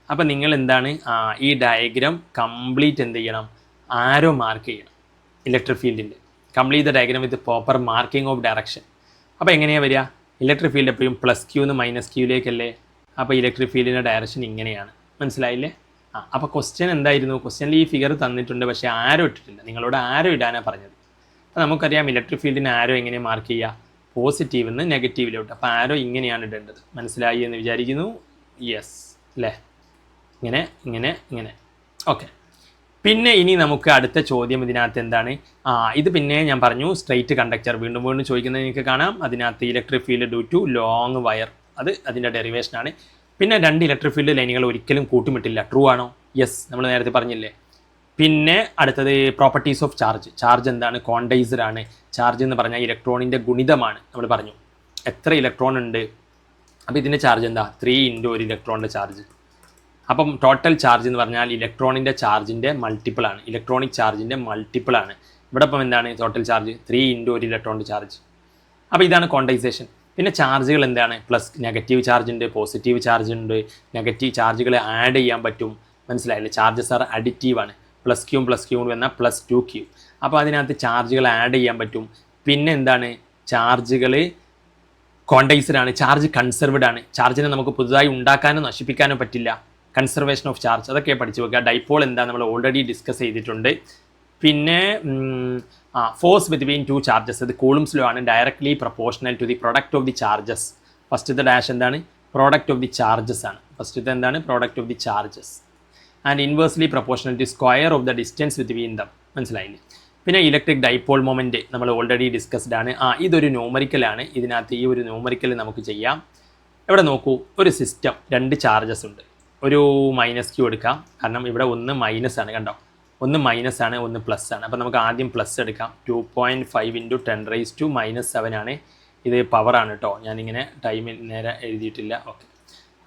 Speaker 1: അപ്പം നിങ്ങൾ എന്താണ് ഈ ഡയഗ്രാം കംപ്ലീറ്റ് എന്ത് ചെയ്യണം? ആരോ മാർക്ക് ചെയ്യണം. ഇലക്ട്രിക് ഫീൽഡിൻ്റെ complete the diagram with proper marking of direction. അപ്പോൾ എങ്ങനെയാണ് വരിക? ഇലക്ട്രിക് ഫീൽഡ് എപ്പോഴും +Q നിന്ന് -Qയിലേക്കല്ലേ. അപ്പോൾ ഇലക്ട്രിക് ഫീൽഡിൻ്റെ ഡയറക്ഷൻ ഇങ്ങനെയാണ്. മനസ്സിലായില്ലേ? അപ്പോൾ ക്വസ്റ്റ്യൻ എന്തായിരുന്നു? ക്വസ്റ്റ്യനിൽ ഈ ഫിഗർ തന്നിട്ടുണ്ട്, പക്ഷേ ആരോ ഇട്ടിട്ടില്ല. നിങ്ങളോട് ആരോ ഇടാനാണ് പറഞ്ഞത്. അപ്പോൾ നമുക്കറിയാം ഇലക്ട്രിക് ഫീൽഡിന് ആരോ എങ്ങനെ മാർക്ക് ചെയ്യുക? പോസിറ്റീവ് നിന്ന് നെഗറ്റീവിലോട്ട്. അപ്പോൾ ആരോ ഇങ്ങനെയാണ് ഇടേണ്ടത്. മനസ്സിലായി എന്ന് വിചാരിക്കുന്നു. യെസ് അല്ലേ? ഇങ്ങനെ. ഓക്കെ, പിന്നെ ഇനി നമുക്ക് അടുത്ത ചോദ്യം ഇതിനകത്ത് എന്താണ്? ഇത് പിന്നെ ഞാൻ പറഞ്ഞു സ്ട്രെയിറ്റ് കണ്ടക്ടർ. വീണ്ടും ചോദിക്കുന്നത് നിങ്ങൾക്ക് കാണാം. അതിനകത്ത് electric field due to long wire, അത് അതിൻ്റെ ഡെറിവേഷനാണ്. പിന്നെ 2 ഇലക്ട്രിക് ഫീൽഡ് ലൈനുകൾ ഒരിക്കലും കൂട്ടുമിട്ടില്ല. ട്രൂ ആണോ? യെസ്, നമ്മൾ നേരത്തെ പറഞ്ഞില്ലേ. പിന്നെ അടുത്തത് പ്രോപ്പർട്ടീസ് ഓഫ് ചാർജ്. ചാർജ് എന്താണ്? ക്വാണ്ടൈസർ ആണ്. ചാർജ് എന്ന് പറഞ്ഞാൽ ഇലക്ട്രോണിൻ്റെ ഗുണിതമാണ്. നമ്മൾ പറഞ്ഞു എത്ര ഇലക്ട്രോൺ ഉണ്ട്. അപ്പോൾ ഇതിൻ്റെ ചാർജ് എന്താ? 3 × 1 ഇലക്ട്രോണിൻ്റെ ചാർജ്. അപ്പം ടോട്ടൽ ചാർജ് എന്ന് പറഞ്ഞാൽ ഇലക്ട്രോണിൻ്റെ ചാർജിൻ്റെ മൾട്ടിപ്പിളാണ്, ഇലക്ട്രോണിക് ചാർജിൻ്റെ മൾട്ടിപ്പിളാണ്. ഇവിടെ ഇപ്പം എന്താണ് ടോട്ടൽ ചാർജ്? 3 × 1 ഇലക്ട്രോണിൻ്റെ ചാർജ്. അപ്പോൾ ഇതാണ് ക്വാണ്ടൈസേഷൻ. പിന്നെ ചാർജുകൾ എന്താണ്? നെഗറ്റീവ് ചാർജ് ഉണ്ട്, പോസിറ്റീവ് ചാർജ് ഉണ്ട്. നെഗറ്റീവ് ചാർജുകൾ ആഡ് ചെയ്യാൻ പറ്റും. മനസ്സിലായില്ലേ? Charges are അഡിറ്റീവാണ്. +Q എന്നാൽ +2Q. അപ്പോൾ അതിനകത്ത് ചാർജുകൾ ആഡ് ചെയ്യാൻ പറ്റും. പിന്നെ എന്താണ്? ചാർജുകൾ ക്വാണ്ടൈസറാണ്. ചാർജ് കൺസർവ്ഡ് ആണ്. ചാർജിനെ നമുക്ക് പുതുതായി ഉണ്ടാക്കാനോ നശിപ്പിക്കാനോ പറ്റില്ല. കൺസർവേഷൻ ഓഫ് ചാർജ് അതൊക്കെ പഠിച്ചു വെക്കുക. ഡൈപോൾ എന്താ നമ്മൾ ഓൾറെഡി ഡിസ്കസ് ചെയ്തിട്ടുണ്ട്. പിന്നെ ഫോഴ്സ് ബിറ്റ്വീൻ 2 ചാർജസ്, ഇത് കൂളുംബ്സ് ലോ ആണ്. Directly proportional to the product of the charges. ഫസ്റ്റത്തെ ഡാഷ് എന്താണ്? പ്രോഡക്റ്റ് ഓഫ് ദി ചാർജസ് ആണ്. ഫസ്റ്റത്തെ എന്താണ്? Product of the charges. And inversely proportional to square of the distance between them. മനസ്സിലായില്ലേ? പിന്നെ ഇലക്ട്രിക് ഡൈപോൾ മൊമെൻറ്റ് നമ്മൾ ഓൾറെഡി ഡിസ്കസ്ഡ് ആണ്. ഇതൊരു ന്യൂമറിക്കലാണ്. ഇതിനകത്ത് ഈ ഒരു ന്യൂമറിക്കൽ നമുക്ക് ചെയ്യാം. ഇവിടെ നോക്കൂ, ഒരു സിസ്റ്റം 2 ചാർജസ് ഉണ്ട്. ഒരു -Q എടുക്കാം, കാരണം ഇവിടെ ഒന്ന് മൈനസ് ആണ്. കണ്ടോ, ഒന്ന് മൈനസ് ആണ്, ഒന്ന് പ്ലസ് ആണ്. അപ്പോൾ നമുക്ക് ആദ്യം പ്ലസ് എടുക്കാം. 2.5 × 10⁻⁻7 ആണ്. ഇത് പവറാണ് കേട്ടോ, ഞാനിങ്ങനെ ടൈമിൽ നേരെ എഴുതിയിട്ടില്ല. ഓക്കെ,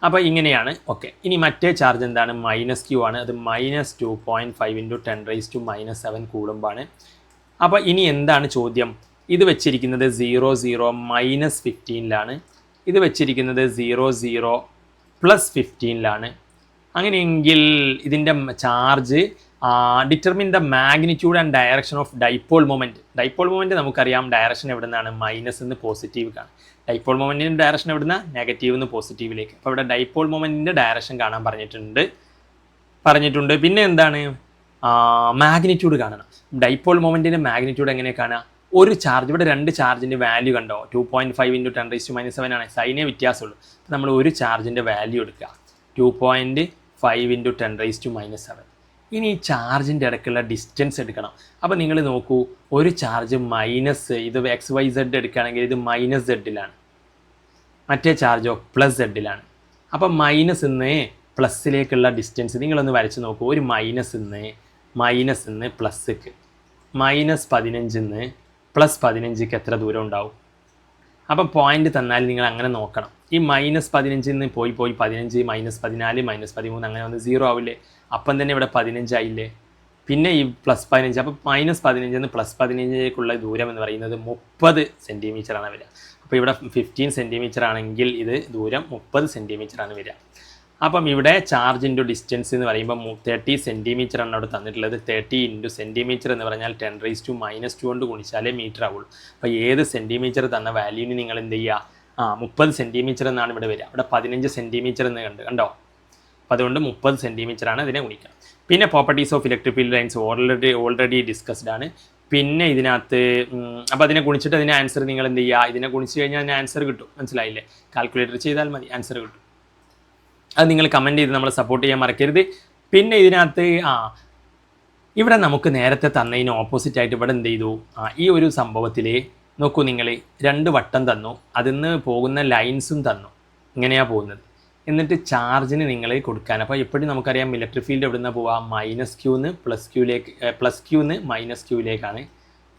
Speaker 1: അപ്പോൾ ഇങ്ങനെയാണ്. ഓക്കെ, ഇനി മറ്റേ ചാർജ് എന്താണ്? -Q ആണ്. അത് -2.5 × 10⁻⁻7 കൂളുംബാണ്. അപ്പോൾ ഇനി എന്താണ് ചോദ്യം? ഇത് വെച്ചിരിക്കുന്നത് 0, 0, -15ലാണ്. ഇത് വെച്ചിരിക്കുന്നത് 0 0 പ്ലസ് 15ലാണ്. അങ്ങനെയെങ്കിൽ ഇതിൻ്റെ charge determine the magnitude and direction of dipole moment. Dipole moment നമുക്കറിയാം ഡയറക്ഷൻ എവിടെ നിന്നാണ്, മൈനസ് നിന്ന് പോസിറ്റീവ് കാണാം. ഡൈപോൾ മൊമെൻറ്റിൻ്റെ ഡയറക്ഷൻ എവിടെ നിന്നാണ്, നെഗറ്റീവ് നിന്ന് പോസിറ്റീവിലേക്ക്. അപ്പോൾ ഇവിടെ ഡൈപോൾ മൊമെൻറ്റിൻ്റെ ഡയറക്ഷൻ കാണാൻ പറഞ്ഞിട്ടുണ്ട്. പിന്നെ എന്താണ്, മാഗ്നിറ്റ്യൂഡ് കാണണം. ഡൈപോൾ മൊമെൻറ്റിൻ്റെ മാഗ്നിറ്റ്യൂഡ് എങ്ങനെ കാണുക, ഒരു ചാർജ്, ഇവിടെ 2 ചാർജിൻ്റെ വാല്യൂ കണ്ടോ, 2.5 × 10⁻⁷ ആണ്, സൈനേ വ്യത്യാസമുള്ളൂ. അപ്പോൾ നമ്മൾ ഒരു ചാർജിൻ്റെ വാല്യൂ എടുക്കുക 2.5 × 10⁻⁷. ഇനി ഈ ചാർജിൻ്റെ ഇടയ്ക്കുള്ള ഡിസ്റ്റൻസ് എടുക്കണം. അപ്പോൾ നിങ്ങൾ നോക്കൂ, ഒരു ചാർജ് മൈനസ്, ഇത് XYZ എടുക്കുകയാണെങ്കിൽ ഇത് -Z-ലാണ്, മറ്റേ ചാർജോ +Z-ലാണ്. അപ്പം മൈനസ് നിന്ന് പ്ലസ്സിലേക്കുള്ള ഡിസ്റ്റൻസ് നിങ്ങളൊന്ന് വരച്ച് നോക്കൂ. ഒരു മൈനസ് നിന്ന് പ്ലസ്ക്ക്, -15 +15 എത്ര ദൂരം ഉണ്ടാവും? അപ്പം പോയിന്റ് തന്നാൽ നിങ്ങൾ അങ്ങനെ നോക്കണം. ഈ -15 പോയി 15, -14, -13 അങ്ങനെ വന്ന് 0 ആവില്ലേ? അപ്പം തന്നെ ഇവിടെ 15 ആയില്ലേ? പിന്നെ ഈ +15, അപ്പോൾ -15 +15 ദൂരം എന്ന് പറയുന്നത് 30 സെൻറ്റിമീറ്ററാണ് വരിക. അപ്പോൾ ഇവിടെ 15 സെൻറ്റിമീറ്റർ ആണെങ്കിൽ ഇത് ദൂരം 30 സെൻറ്റിമീറ്ററാണ് വരിക. അപ്പം ഇവിടെ ചാർജ് ഇൻറ്റു ഡിസ്റ്റൻസ് എന്ന് പറയുമ്പോൾ 30 സെൻറ്റിമീറ്റർ ആണ് അവിടെ തന്നിട്ടുള്ളത്. 30 × സെൻറ്റിമീറ്റർ എന്ന് പറഞ്ഞാൽ 10⁻⁻² കൊണ്ട് ഗുണിച്ചാലേ മീറ്റർ ആവുള്ളൂ. അപ്പോൾ ഏത് സെൻറ്റിമീറ്റർ തന്ന വാല്യൂവിന് നിങ്ങൾ എന്ത് ചെയ്യുക, 30 സെൻറ്റിമീറ്റർ എന്നാണ് ഇവിടെ വരിക. ഇവിടെ 15 സെൻറ്റിമീറ്റർ എന്ന് കണ്ടോ. അപ്പോൾ അതുകൊണ്ട് 30 സെൻറ്റിമീറ്റർ ആണ് ഇതിനെ ഗുണിക്കുക. പിന്നെ properties of electric field lines already discussed ആണ്. പിന്നെ ഇതിനകത്ത് അപ്പോൾ അതിനെ ഗുണിച്ചിട്ട് അതിൻ്റെ ആൻസർ നിങ്ങൾ എന്ത് ചെയ്യുക, ഇതിനെ ഗുണിച്ച് കഴിഞ്ഞാൽ അതിന് ആൻസർ കിട്ടും. മനസ്സിലായില്ലേ? കാൽക്കുലേറ്റർ ചെയ്താൽ മതി, ആൻസർ കിട്ടും. അത് നിങ്ങൾ കമൻറ്റ് ചെയ്ത് നമ്മളെ സപ്പോർട്ട് ചെയ്യാൻ മറക്കരുത്. പിന്നെ ഇതിനകത്ത് ഇവിടെ നമുക്ക് നേരത്തെ തന്നതിന് ഓപ്പോസിറ്റായിട്ട് ഇവിടെ എന്ത് ചെയ്തു, ഈ ഒരു സംഭവത്തിൽ നോക്കൂ, നിങ്ങൾ 2 വട്ടം തന്നു, അതിൽ നിന്ന് പോകുന്ന ലൈൻസും തന്നു, ഇങ്ങനെയാണ് പോകുന്നത്. എന്നിട്ട് ചാർജിന് നിങ്ങൾ കൊടുക്കാൻ, അപ്പോൾ എപ്പോഴും നമുക്കറിയാം ഇലക്ട്രിക് ഫീൽഡ് എവിടെ നിന്നാണ് പോവുക, -Q-ന്ന് +Q-ന്ന് -Q-ലേക്കാണ്,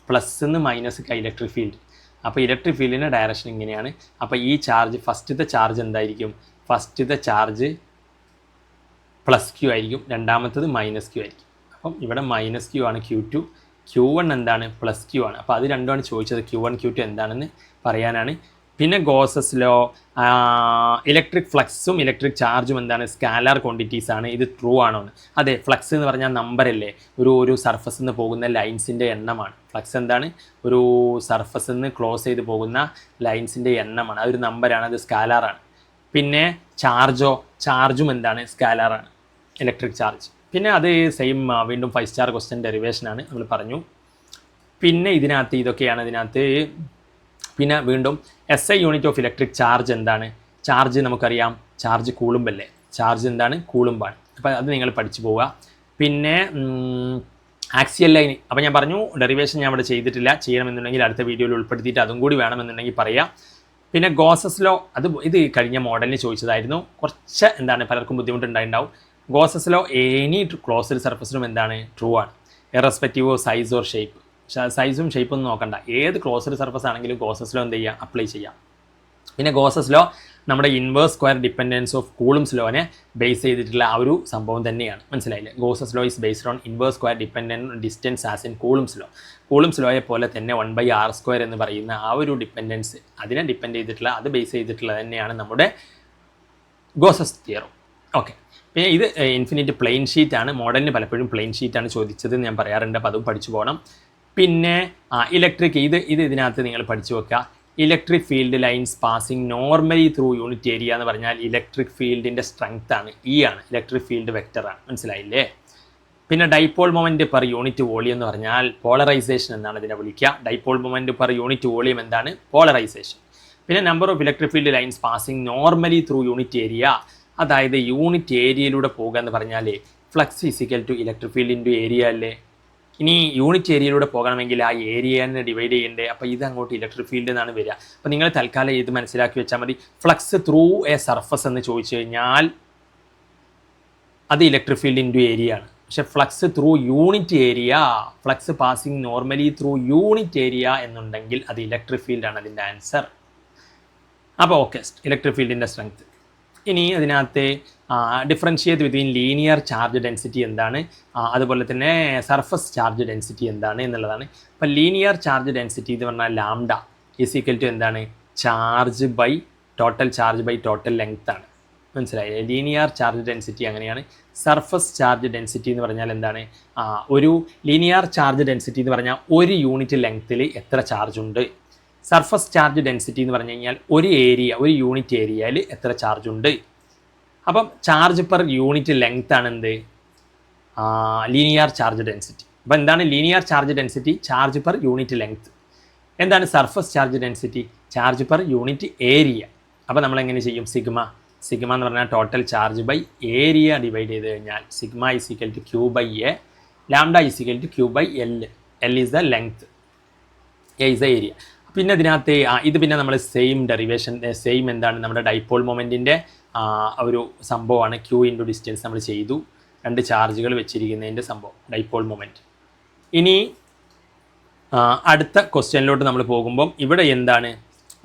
Speaker 1: +ന്ന് മൈനസ് ഇലക്ട്രിക് ഫീൽഡ്. അപ്പോൾ ഇലക്ട്രിക് ഫീൽഡിൻ്റെ ഡയറക്ഷൻ ഇങ്ങനെയാണ്. അപ്പോൾ ഈ ചാർജ്, ഫസ്റ്റത്തെ ചാർജ് എന്തായിരിക്കും, ഫസ്റ്റത്തെ ചാർജ് +Q ആയിരിക്കും, രണ്ടാമത്തത് -Q ആയിരിക്കും. അപ്പം ഇവിടെ -Q ആണ് Q2, Q1 എന്താണ്, +Q ആണ്. അപ്പോൾ അത് രണ്ടുമാണ് ചോദിച്ചത്, Q1 Q2 എന്താണെന്ന് പറയാനാണ്. പിന്നെ ഗോസസ് ലോ, ഇലക്ട്രിക് ഫ്ലക്സും ഇലക്ട്രിക് ചാർജും എന്താണ്, സ്കാലാർ ക്വാണ്ടിറ്റീസ് ആണ്. ഇത് ട്രൂ ആണോ എന്ന്. അതെ, ഫ്ലക്സ് എന്ന് പറഞ്ഞാൽ നമ്പറല്ലേ, ഒരു സർഫസിൽ നിന്ന് പോകുന്ന ലൈൻസിൻ്റെ എണ്ണമാണ്. ഫ്ലക്സ് എന്താണ്, ഒരു സർഫസിൽ നിന്ന് ക്ലോസ് ചെയ്ത് പോകുന്ന ലൈൻസിൻ്റെ എണ്ണമാണ്, അതൊരു നമ്പറാണ്, അത് സ്കാലാറാണ്. പിന്നെ ചാർജും എന്താണ്, സ്കാലാറാണ്, ഇലക്ട്രിക് ചാർജ്. പിന്നെ അത് സെയിം വീണ്ടും 5 സ്റ്റാർ ക്വസ്റ്റ്യൻ ഡെറിവേഷനാണ് നമ്മൾ പറഞ്ഞു. പിന്നെ ഇതിനകത്ത് ഇതൊക്കെയാണ് ഇതിനകത്ത്. പിന്നെ വീണ്ടും SI unit of electric charge എന്താണ്, ചാർജ് നമുക്കറിയാം, ചാർജ് കൂളുംബല്ലേ, ചാർജ് എന്താണ്, കൂളുംബാണ്. അപ്പോൾ അത് നിങ്ങൾ പഠിച്ചു പോവുക. പിന്നെ ആക്സിയൽ ലൈൻ, അപ്പോൾ ഞാൻ പറഞ്ഞു ഡെറിവേഷൻ ഞാൻ ഇവിടെ ചെയ്തിട്ടില്ല, ചെയ്യണമെന്നുണ്ടെങ്കിൽ അടുത്ത വീഡിയോയിൽ ഉൾപ്പെടുത്തിയിട്ട് അതും കൂടി വേണമെന്നുണ്ടെങ്കിൽ പറയാം. പിന്നെ ഗോസസ് ലോ, ഇത് കഴിഞ്ഞ മോഡലിന് ചോദിച്ചതായിരുന്നു, കുറച്ച് എന്താണ് പലർക്കും ബുദ്ധിമുട്ടുണ്ടായിട്ടുണ്ടാവും. ഗോസസ് ലോ എനി ക്ലോസ്ഡ് സർഫസിനും എന്താണ്, ട്രൂ ആണ്, irrespective of size or shape. സൈസും ഷേപ്പൊന്നും നോക്കണ്ട, ഏത് ക്ലോസ്ഡ് സർഫസ് ആണെങ്കിലും ഗോസസ് ലോ എന്ത് ചെയ്യാം, അപ്ലൈ ചെയ്യാം. പിന്നെ ഗോസസ് ലോ നമ്മുടെ inverse square dependence of Coulomb's ലോനെ ബേസ് ചെയ്തിട്ടുള്ള ആ ഒരു സംഭവം തന്നെയാണ്. മനസ്സിലായില്ലേ? Gauss's law is based on inverse square dependent distance as in Coulomb's law. Coulomb's ലോയെ പോലെ തന്നെ 1/r² എന്ന് പറയുന്ന ആ ഒരു ഡിപ്പെൻഡൻസ്, അതിനെ ഡിപ്പെൻഡ് ചെയ്തിട്ടുള്ള, അത് ബേസ് ചെയ്തിട്ടുള്ള തന്നെയാണ് നമ്മുടെ ഗോസസ് തിയറം. ഓക്കെ. പിന്നെ ഇത് ഇൻഫിനിറ്റ് പ്ലെയിൻ ഷീറ്റാണ്, മോഡലിന് പലപ്പോഴും പ്ലെയിൻ ഷീറ്റാണ് ചോദിച്ചത് ഞാൻ പറയാറുണ്ട്, അപ്പോൾ അതും പഠിച്ചു പോകണം. പിന്നെ ഇലക്ട്രിക്, ഇതിനകത്ത് നിങ്ങൾ പഠിച്ചു വെക്കുക, electric field lines passing normally through unit area എന്ന് പറഞ്ഞാൽ ഇലക്ട്രിക് ഫീൽഡിൻ്റെ സ്ട്രെങ്ത് ആണ്, ആണ് ഇലക്ട്രിക് ഫീൽഡ് വെക്ടറാണ്. മനസ്സിലായില്ലേ? പിന്നെ dipole moment per unit volume എന്ന് പറഞ്ഞാൽ പോളറൈസേഷൻ എന്നാണ് ഇതിനെ വിളിക്കുക. Dipole moment per unit volume എന്താണ്, പോളറൈസേഷൻ. പിന്നെ number of electric field lines passing normally through unit area, അതായത് യൂണിറ്റ് ഏരിയയിലൂടെ പോകുക എന്ന് പറഞ്ഞാൽ flux physical to electric field into area അല്ലേ. ഇനി യൂണിറ്റ് ഏരിയയിലൂടെ പോകണമെങ്കിൽ ആ ഏരിയനെ ഡിവൈഡ് ചെയ്യേണ്ടേ, അപ്പോൾ ഇത് അങ്ങോട്ട് ഇലക്ട്രിക് ഫീൽഡ് എന്നാണ് വരിക. അപ്പോൾ നിങ്ങൾ തൽക്കാലം ഇത് മനസ്സിലാക്കി വെച്ചാൽ മതി. ഫ്ലക്സ് ത്രൂ എ സർഫസ് എന്ന് ചോദിച്ചു കഴിഞ്ഞാൽ അത് ഇലക്ട്രിക് ഫീൽഡ് ഇൻറ്റു ഏരിയ ആണ്. പക്ഷേ flux through unit area, flux passing normally through unit area എന്നുണ്ടെങ്കിൽ അത് ഇലക്ട്രിക് ഫീൽഡാണ് അതിൻ്റെ ആൻസർ. അപ്പോൾ ഓക്കെ, ഇലക്ട്രിക് ഫീൽഡിൻ്റെ സ്ട്രെങ്ത്. ഇനി അതിനകത്ത് differentiate between linear charge density എന്താണ്, അതുപോലെ തന്നെ സർഫസ് ചാർജ് ഡെൻസിറ്റി എന്താണ് എന്നുള്ളതാണ്. അപ്പോൾ ലീനിയർ ചാർജ് ഡെൻസിറ്റി എന്ന് പറഞ്ഞാൽ ലാംഡ ഈസ് ഈക്വൽ ടു എന്താണ്, charge by total charge by total length ആണ്. മനസ്സിലായില്ലേ? ലീനിയർ ചാർജ് ഡെൻസിറ്റി അങ്ങനെയാണ്. സർഫസ് ചാർജ് ഡെൻസിറ്റി എന്ന് പറഞ്ഞാൽ എന്താണ്? ഒരു ലീനിയർ ചാർജ് ഡെൻസിറ്റി എന്ന് പറഞ്ഞാൽ ഒരു യൂണിറ്റ് ലെങ്ത്തിൽ എത്ര ചാർജ് ഉണ്ട്. സർഫസ് ചാർജ് ഡെൻസിറ്റി എന്ന് പറഞ്ഞു കഴിഞ്ഞാൽ ഒരു യൂണിറ്റ് ഏരിയയിൽ എത്ര ചാർജ് ഉണ്ട്. അപ്പം ചാർജ് പെർ യൂണിറ്റ് ലെങ്ത് ആണ് എന്ത്? Linear charge density. അപ്പോൾ എന്താണ് linear charge density? Charge per unit length. എന്താണ് surface charge density? Charge per unit area. അപ്പോൾ നമ്മൾ എങ്ങനെ ചെയ്യും? സിഗ്മ എന്ന് പറഞ്ഞാൽ total charge by area divide ചെയ്ത് കഴിഞ്ഞാൽ sigma is equal to Q by A, lambda is equal to Q by L. L is the length, A is the area. പിന്നെ ഇതിനകത്ത് ഇത് പിന്നെ നമ്മൾ സെയിം ഡെറിവേഷൻ, സെയിം എന്താണ് നമ്മുടെ ഡൈപോൾ മൊമെൻറ്റിൻ്റെ ഒരു സംഭവമാണ്. ക്യൂ ഇൻറ്റു ഡിസ്റ്റൻസ് നമ്മൾ ചെയ്തു, രണ്ട് ചാർജുകൾ വെച്ചിരിക്കുന്നതിൻ്റെ സംഭവം ഡൈപോൾ മൊമെൻറ്റ്. ഇനി അടുത്ത ക്വസ്റ്റ്യനിലോട്ട് നമ്മൾ പോകുമ്പം ഇവിടെ എന്താണ്?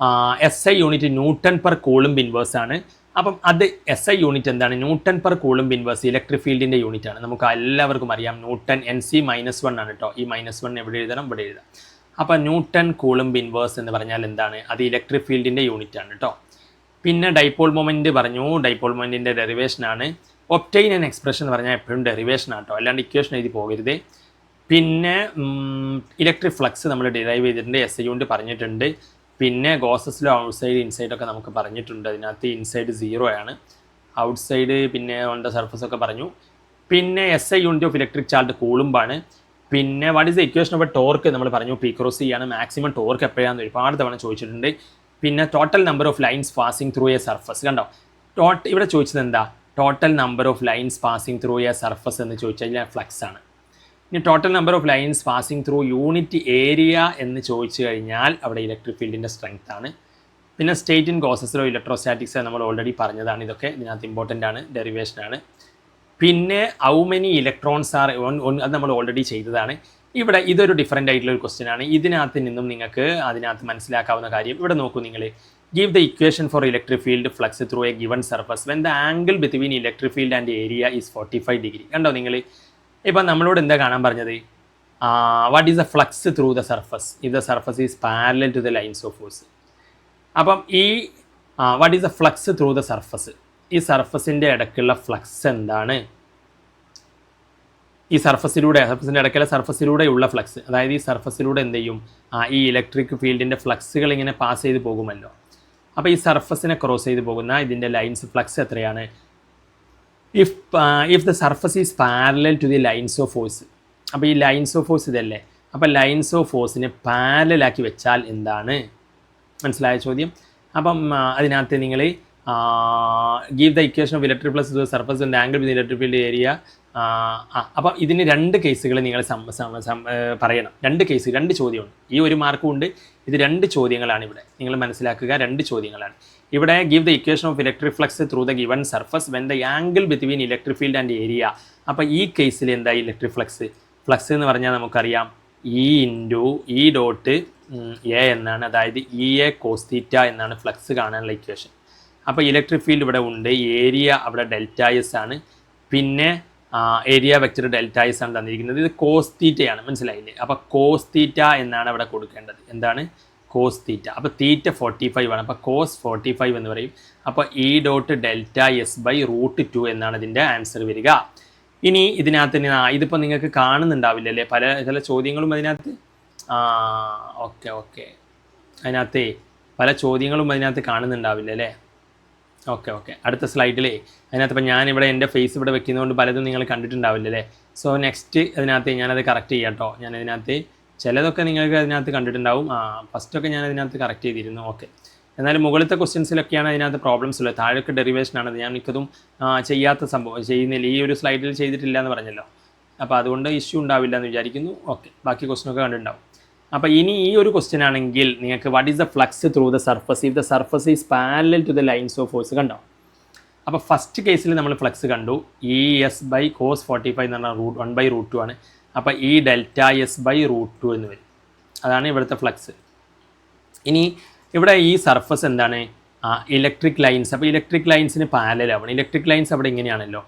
Speaker 1: SI unit newton per coulomb inverse ആണ്. അപ്പം അത് SI യൂണിറ്റ് എന്താണ്? Newton per coulomb inverse electric ഫീൽഡിൻ്റെ യൂണിറ്റ് ആണ്. നമുക്ക് എല്ലാവർക്കും അറിയാം ന്യൂട്ടൺ NC -1 ആണ് കേട്ടോ. ഈ -1 എവിടെ എഴുതണം? ഇവിടെ എഴുതാം. അപ്പോൾ ന്യൂട്ടൺ കൂളംബ് ഇൻവേഴ്സ് എന്ന് പറഞ്ഞാൽ എന്താണ്? അത് ഇലക്ട്രിക് ഫീൽഡിൻ്റെ യൂണിറ്റ് ആണ് കേട്ടോ. പിന്നെ ഡൈപോൾ മൊമെൻറ്റ് പറഞ്ഞു, ഡൈപോൾ മൊമെൻറ്റിൻ്റെ ഡെറിവേഷനാണ്. ഒബ്റ്റെയിൻ ആൻ എക്സ്പ്രഷൻ എന്ന് പറഞ്ഞാൽ എപ്പോഴും ഡെറിവേഷൻ ആട്ടോ, അല്ലാണ്ട് ഇക്വേഷൻ എഴുതി പോകരുത്. പിന്നെ ഇലക്ട്രിക് ഫ്ലക്സ് നമ്മൾ ഡിറൈവ് ചെയ്തിട്ടുണ്ട്, SI യൂണിറ്റ് പറഞ്ഞിട്ടുണ്ട്. പിന്നെ ഗോസസ് ലോ ഔട്ട്സൈഡ് ഇൻസൈഡ് ഒക്കെ നമുക്ക് പറഞ്ഞിട്ടുണ്ട്. അതിനകത്ത് ഇൻസൈഡ് 0 ആണ്, ഔട്ട്സൈഡ് പിന്നെ ഓൺ ദ സർഫസ് ഒക്കെ പറഞ്ഞു. പിന്നെ SI unit of electric charge കൂളുംബാണ്. പിന്നെ what is the equation of torque നമ്മൾ പറഞ്ഞു, P ക്രോസ് ആണ്. മാക്സിമം ടോർക്ക് എപ്പോഴാണെന്ന് ഒരുപാട് തവണ ചോദിച്ചിട്ടുണ്ട്. പിന്നെ total number of lines passing through a surface. കണ്ടോ, ഇവിടെ ചോദിച്ചത് എന്താ? Total number of lines passing through a surface എന്ന് ചോദിച്ചു കഴിഞ്ഞാൽ ഫ്ലക്സ് ആണ്. ഇനി total number of lines passing through unit area എന്ന് ചോദിച്ചു കഴിഞ്ഞാൽ അവിടെ ഇലക്ട്രിക് ഫീൽഡിൻ്റെ സ്ട്രെങ്ത് ആണ്. പിന്നെ state in Gauss's law electrostatics നമ്മൾ ഓൾറെഡി പറഞ്ഞതാണ്. ഇതൊക്കെ ഇതിനകത്ത് ഇമ്പോർട്ടൻ്റ് ആണ്, ഡെറിവേഷനാണ്. പിന്നെ ഹൗ മെനി ഇലക്ട്രോൺസ് ആർ അത് നമ്മൾ ഓൾറെഡി ചെയ്തതാണ്. ഇവിടെ ഇതൊരു ഡിഫറൻ്റ് ആയിട്ടുള്ള ഒരു ക്വസ്റ്റ്യൻ ആണ്. ഇതിനകത്ത് നിന്നും നിങ്ങൾക്ക് അതിനകത്ത് മനസ്സിലാക്കാവുന്ന കാര്യം ഇവിടെ നോക്കൂ നിങ്ങൾ. Give the equation for electric field flux through a given surface when the angle between electric field and area is 45 degree. കണ്ടോ നിങ്ങൾ? ഇപ്പം നമ്മളോട് എന്താ കാണാൻ പറഞ്ഞത്? What is the flux through the surface if the surface is parallel to the lines of force. അപ്പം ഈ what is the flux through the surface, ഈ സർഫസിൻ്റെ ഇടയ്ക്കുള്ള ഫ്ലക്സ് എന്താണ്? ഈ സർഫസിൻ്റെ ഇടയ്ക്കുള്ള സർഫസിലൂടെയുള്ള ഫ്ലക്സ്, അതായത് ഈ സർഫസിലൂടെ എന്ത് ചെയ്യും? ഈ ഇലക്ട്രിക് ഫീൽഡിൻ്റെ ഫ്ലക്സുകൾ ഇങ്ങനെ പാസ് ചെയ്ത് പോകുമല്ലോ. അപ്പോൾ ഈ സർഫസിനെ ക്രോസ് ചെയ്ത് പോകുന്ന ഇതിൻ്റെ ലൈൻസ് ഫ്ലക്സ് എത്രയാണ്? If the surface is parallel to the lines of force. അപ്പോൾ ഈ ലൈൻസ് ഓഫ് ഫോഴ്സ് ഇതല്ലേ? അപ്പോൾ ലൈൻസ് ഓഫ് ഫോഴ്സിനെ പാരലാക്കി വെച്ചാൽ എന്താണ്? മനസ്സിലായ ചോദ്യം? അപ്പം അതിനകത്ത് നിങ്ങൾ give the equation of electric plus the surface and angle with electric field area. അപ്പം ഇതിന് രണ്ട് കേസുകൾ നിങ്ങൾ പറയണം. രണ്ട് ചോദ്യമുണ്ട്. ഈ ഒരു മാർക്കും ഉണ്ട്. ഇത് രണ്ട് ചോദ്യങ്ങളാണ് ഇവിടെ. നിങ്ങൾ മനസ്സിലാക്കുക, രണ്ട് ചോദ്യങ്ങളാണ്. ഇവിടെ give the equation of electric flux through the given surface when the angle between electric field and area. അപ്പോൾ ഈ കേസിൽ എന്താ ഇലക്ട്രിക് ഫ്ലക്സ് എന്ന് പറഞ്ഞാൽ നമുക്കറിയാം E into E dot A എന്നാണ്. അതായത് EA കോസ് തീറ്റ എന്നാണ് ഫ്ലക്സ് കാണാനുള്ള ഇക്വേഷൻ. അപ്പോൾ ഇലക്ട്രിക് ഫീൽഡ് ഇവിടെ ഉണ്ട്, ഏരിയ അവിടെ ഡെൽറ്റ എസ് ആണ്, പിന്നെ ഏരിയ വെക്ടർ ഡെൽറ്റ എസ് ആണ് തന്നിരിക്കുന്നത്. ഇത് കോസ് തീറ്റയാണ്, മനസ്സിലായില്ലേ? അപ്പോൾ കോസ് തീറ്റ എന്നാണ് അവിടെ കൊടുക്കേണ്ടത്. എന്താണ്? Cos theta. അപ്പോൾ തീറ്റ 45 ആണ്. അപ്പോൾ കോസ് 45 എന്ന് പറയും. അപ്പോൾ E dot delta S by √2 എന്നാണ് ഇതിൻ്റെ ആൻസർ വരിക. ഇനി ഇതിനകത്ത് ഇതിപ്പോൾ നിങ്ങൾക്ക് കാണുന്നുണ്ടാവില്ലല്ലേ ചില ചോദ്യങ്ങളും അതിനകത്ത്? ഓക്കെ അതിനകത്ത് പല ചോദ്യങ്ങളും അതിനകത്ത് കാണുന്നുണ്ടാവില്ല അല്ലേ? ഓക്കെ അടുത്ത സ്ലൈഡിലേ അതിനകത്ത് ഇപ്പം ഞാനിവിടെ എൻ്റെ ഫേസ് ഇവിടെ വെക്കുന്നതുകൊണ്ട് പലതും നിങ്ങൾ കണ്ടിട്ടുണ്ടാവില്ലല്ലേ? സോ നെക്സ്റ്റ് അതിനകത്ത് ഞാനത് കറക്റ്റ് ചെയ്യാം കേട്ടോ. ഞാനതിനകത്ത് ചിലതൊക്കെ നിങ്ങൾക്ക് അതിനകത്ത് കണ്ടിട്ടുണ്ടാവും. ഫസ്റ്റൊക്കെ ഞാൻ അതിനകത്ത് കറക്റ്റ് ചെയ്തിരുന്നു. ഓക്കെ, എന്നാലും മുകളിലത്തെ ക്വസ്റ്റ്യൻസിലൊക്കെയാണ് അതിനകത്ത് പ്രോബ്ലംസ് ഉള്ളത്. താഴേക്ക് ഡെറിവേഷനാണത്. ഞാൻ മിക്കതും ചെയ്യാത്ത സംഭവം ചെയ്യുന്നില്ല, ഈ ഒരു സ്ലൈഡിൽ ചെയ്തിട്ടില്ല എന്ന് പറഞ്ഞല്ലോ. അപ്പോൾ അതുകൊണ്ട് ഇഷ്യൂ ഉണ്ടാവില്ല എന്ന് വിചാരിക്കുന്നു. ഓക്കെ, ബാക്കി ക്വസ്റ്റ്യനൊക്കെ കണ്ടിട്ടുണ്ടാവും. അപ്പോൾ ഇനി ഈ ഒരു ക്വസ്റ്റ്യൻ ആണെങ്കിൽ നിങ്ങൾക്ക് what is the flux through the surface if the surface is parallel to the lines of force. കണ്ടോ? അപ്പോൾ ഫസ്റ്റ് കേസിൽ നമ്മൾ ഫ്ലക്സ് കണ്ടു, ES ബൈ കോസ് 45 എന്ന് പറഞ്ഞാൽ 1/√2 ആണ്. അപ്പോൾ ഈ ഡെൽറ്റ എസ് ബൈ √2 എന്ന് വരും. അതാണ് ഇവിടുത്തെ ഫ്ലക്സ്. ഇനി ഇവിടെ ഈ സർഫസ് എന്താണ്? Electric lines. അപ്പോൾ ഇലക്ട്രിക് ലൈൻസിന് പാരലലാവണം. ഇലക്ട്രിക് ലൈൻസ് അവിടെ ഇങ്ങനെയാണല്ലോ.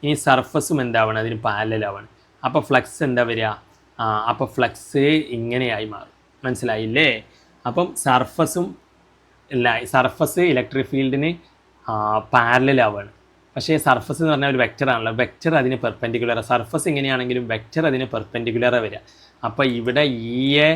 Speaker 1: ഇനി സർഫസും എന്താവണം? അതിന് പാരലലാവണം. അപ്പോൾ ഫ്ലക്സ് എന്താ വരിക? അപ്പോൾ ഫ്ലക്സ് ഇങ്ങനെയായി മാറും. മനസ്സിലായില്ലേ? അപ്പം സർഫസും സർഫസ് ഇലക്ട്രിക് ഫീൽഡിന് പാരലൽ ആവുകയാണ്. പക്ഷേ സർഫസ് എന്ന് പറഞ്ഞാൽ ഒരു വെക്റ്ററാണല്ലോ, വെക്റ്റർ അതിന് പെർപെൻഡിക്കുലർ, സർഫസ് എങ്ങനെയാണെങ്കിലും വെക്റ്റർ അതിന് പെർപെൻഡിക്കുലറാണ് വരിക. അപ്പോൾ ഇവിടെ EA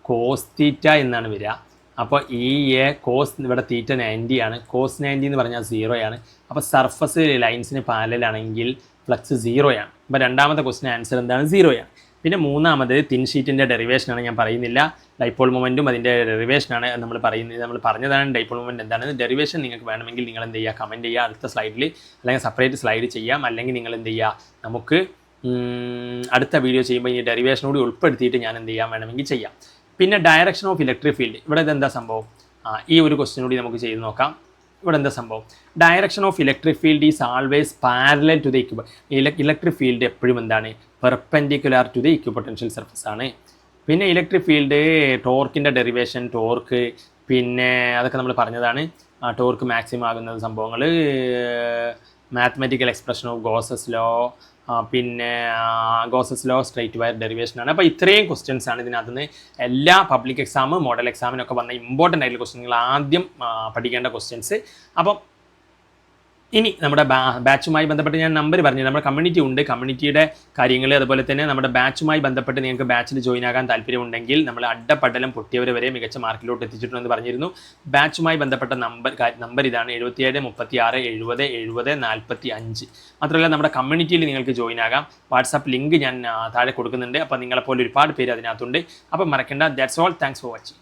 Speaker 1: കോസ് തീറ്റ എന്നാണ് വരിക. അപ്പോൾ EA കോസ് ഇവിടെ തീറ്റ 90 ആണ്, കോസ് 90 എന്ന് പറഞ്ഞാൽ 0 ആണ്. അപ്പോൾ സർഫസ് ലൈൻസിന് പാരലാണെങ്കിൽ ഫ്ലക്സ് 0 ആണ്. അപ്പോൾ രണ്ടാമത്തെ ക്വസ്റ്റിന് ആൻസർ എന്താണ്? 0 ആണ്. പിന്നെ മൂന്നാമത് തിൻ ഷീറ്റിൻ്റെ ഡെറിവേഷനാണ്, ഞാൻ പറയുന്നില്ല. ഡൈപോൾ മൊമെൻറ്റും അതിൻ്റെ ഡെറിവേഷനാണ് നമ്മൾ പറയുന്നത്. നമ്മൾ പറഞ്ഞതാണ് ഡൈപോൾ മൊമെൻറ്റ് എന്താണ്. ഡെറിവേഷൻ നിങ്ങൾക്ക് വേണമെങ്കിൽ നിങ്ങൾ എന്ത് ചെയ്യുക, കമൻറ്റ് ചെയ്യുക അടുത്ത സ്ലൈഡിൽ, അല്ലെങ്കിൽ സെപ്പറേറ്റ് സ്ലൈഡ് ചെയ്യാം. അല്ലെങ്കിൽ നിങ്ങൾ എന്ത് ചെയ്യുക, നമുക്ക് അടുത്ത വീഡിയോ ചെയ്യുമ്പോൾ ഈ ഡെറിവേഷനോട് ഉൾപ്പെടുത്തിയിട്ട് ഞാൻ എന്ത് ചെയ്യാൻ വേണമെങ്കിൽ ചെയ്യാം. പിന്നെ ഡയറക്ഷൻ ഓഫ് ഇലക്ട്രിക് ഫീൽഡ്, ഇവിടെ ഇതെന്താ സംഭവം? ഈ ഒരു ക്വസ്റ്റ്യൻ കൂടി നമുക്ക് ചെയ്ത് നോക്കാം. ഇവിടെ എന്താ സംഭവം? Direction of electric field is always parallel to the electric field എപ്പോഴും എന്താണ്? Perpendicular to the equipotential surface ആണ്. പിന്നെ ഇലക്ട്രിക് ഫീൽഡ് ടോർക്കിൻ്റെ ഡെറിവേഷൻ, ടോർക്ക്, പിന്നെ അതൊക്കെ നമ്മൾ പറഞ്ഞതാണ്. ടോർക്ക് മാക്സിമം ആകുന്നത് സംഭവങ്ങൾ, mathematical expression of Gauss's law, പിന്നെ ഗോസസ് ലോ, സ്ട്രൈറ്റ് വയർ ഡെറിവേഷനാണ്. അപ്പോൾ ഇത്രയും ക്വസ്റ്റ്യൻസ് ആണ് ഇതിനകത്ത് നിന്ന് എല്ലാ പബ്ലിക് എക്സാം, മോഡൽ എക്സാമിനൊക്കെ വന്ന ഇമ്പോർട്ടൻ്റ് ആയിട്ടുള്ള ക്വസ്റ്റ്യൻ, ആദ്യം പഠിക്കേണ്ട ക്വസ്റ്റ്യൻസ്. അപ്പം ഇനി നമ്മുടെ ബാച്ചുമായി ബന്ധപ്പെട്ട് ഞാൻ നമ്പർ പറഞ്ഞു, നമ്മുടെ കമ്മ്യൂണിറ്റി ഉണ്ട്, കമ്മ്യൂണിറ്റിയുടെ കാര്യങ്ങൾ, അതുപോലെ തന്നെ നമ്മുടെ ബാച്ചുമായി ബന്ധപ്പെട്ട് നിങ്ങൾക്ക് ബാച്ചിൽ ജോയിൻ ആകാൻ താല്പര്യമുണ്ടെങ്കിൽ നമ്മൾ അഡ്ഡപ്പടലം പൊട്ടിയവർ വരെ മികച്ച മാർക്കിലോട്ട് എത്തിച്ചിട്ടുണ്ടെന്ന് പറഞ്ഞിരുന്നു. ബാച്ചുമായി ബന്ധപ്പെട്ട നമ്പർ ഇതാണ് 77 36 70 70 45. മാത്രമല്ല നമ്മുടെ കമ്മ്യൂണിറ്റിയിൽ നിങ്ങൾക്ക് ജോയിൻ ആകാം. വാട്സാപ്പ് ലിങ്ക് ഞാൻ താഴെ കൊടുക്കുന്നുണ്ട്. അപ്പോൾ നിങ്ങളെപ്പോലെ ഒരുപാട് പേര് അതിനകത്തുണ്ട്. അപ്പോൾ മറക്കണ്ട. That's all. Thanks for watching.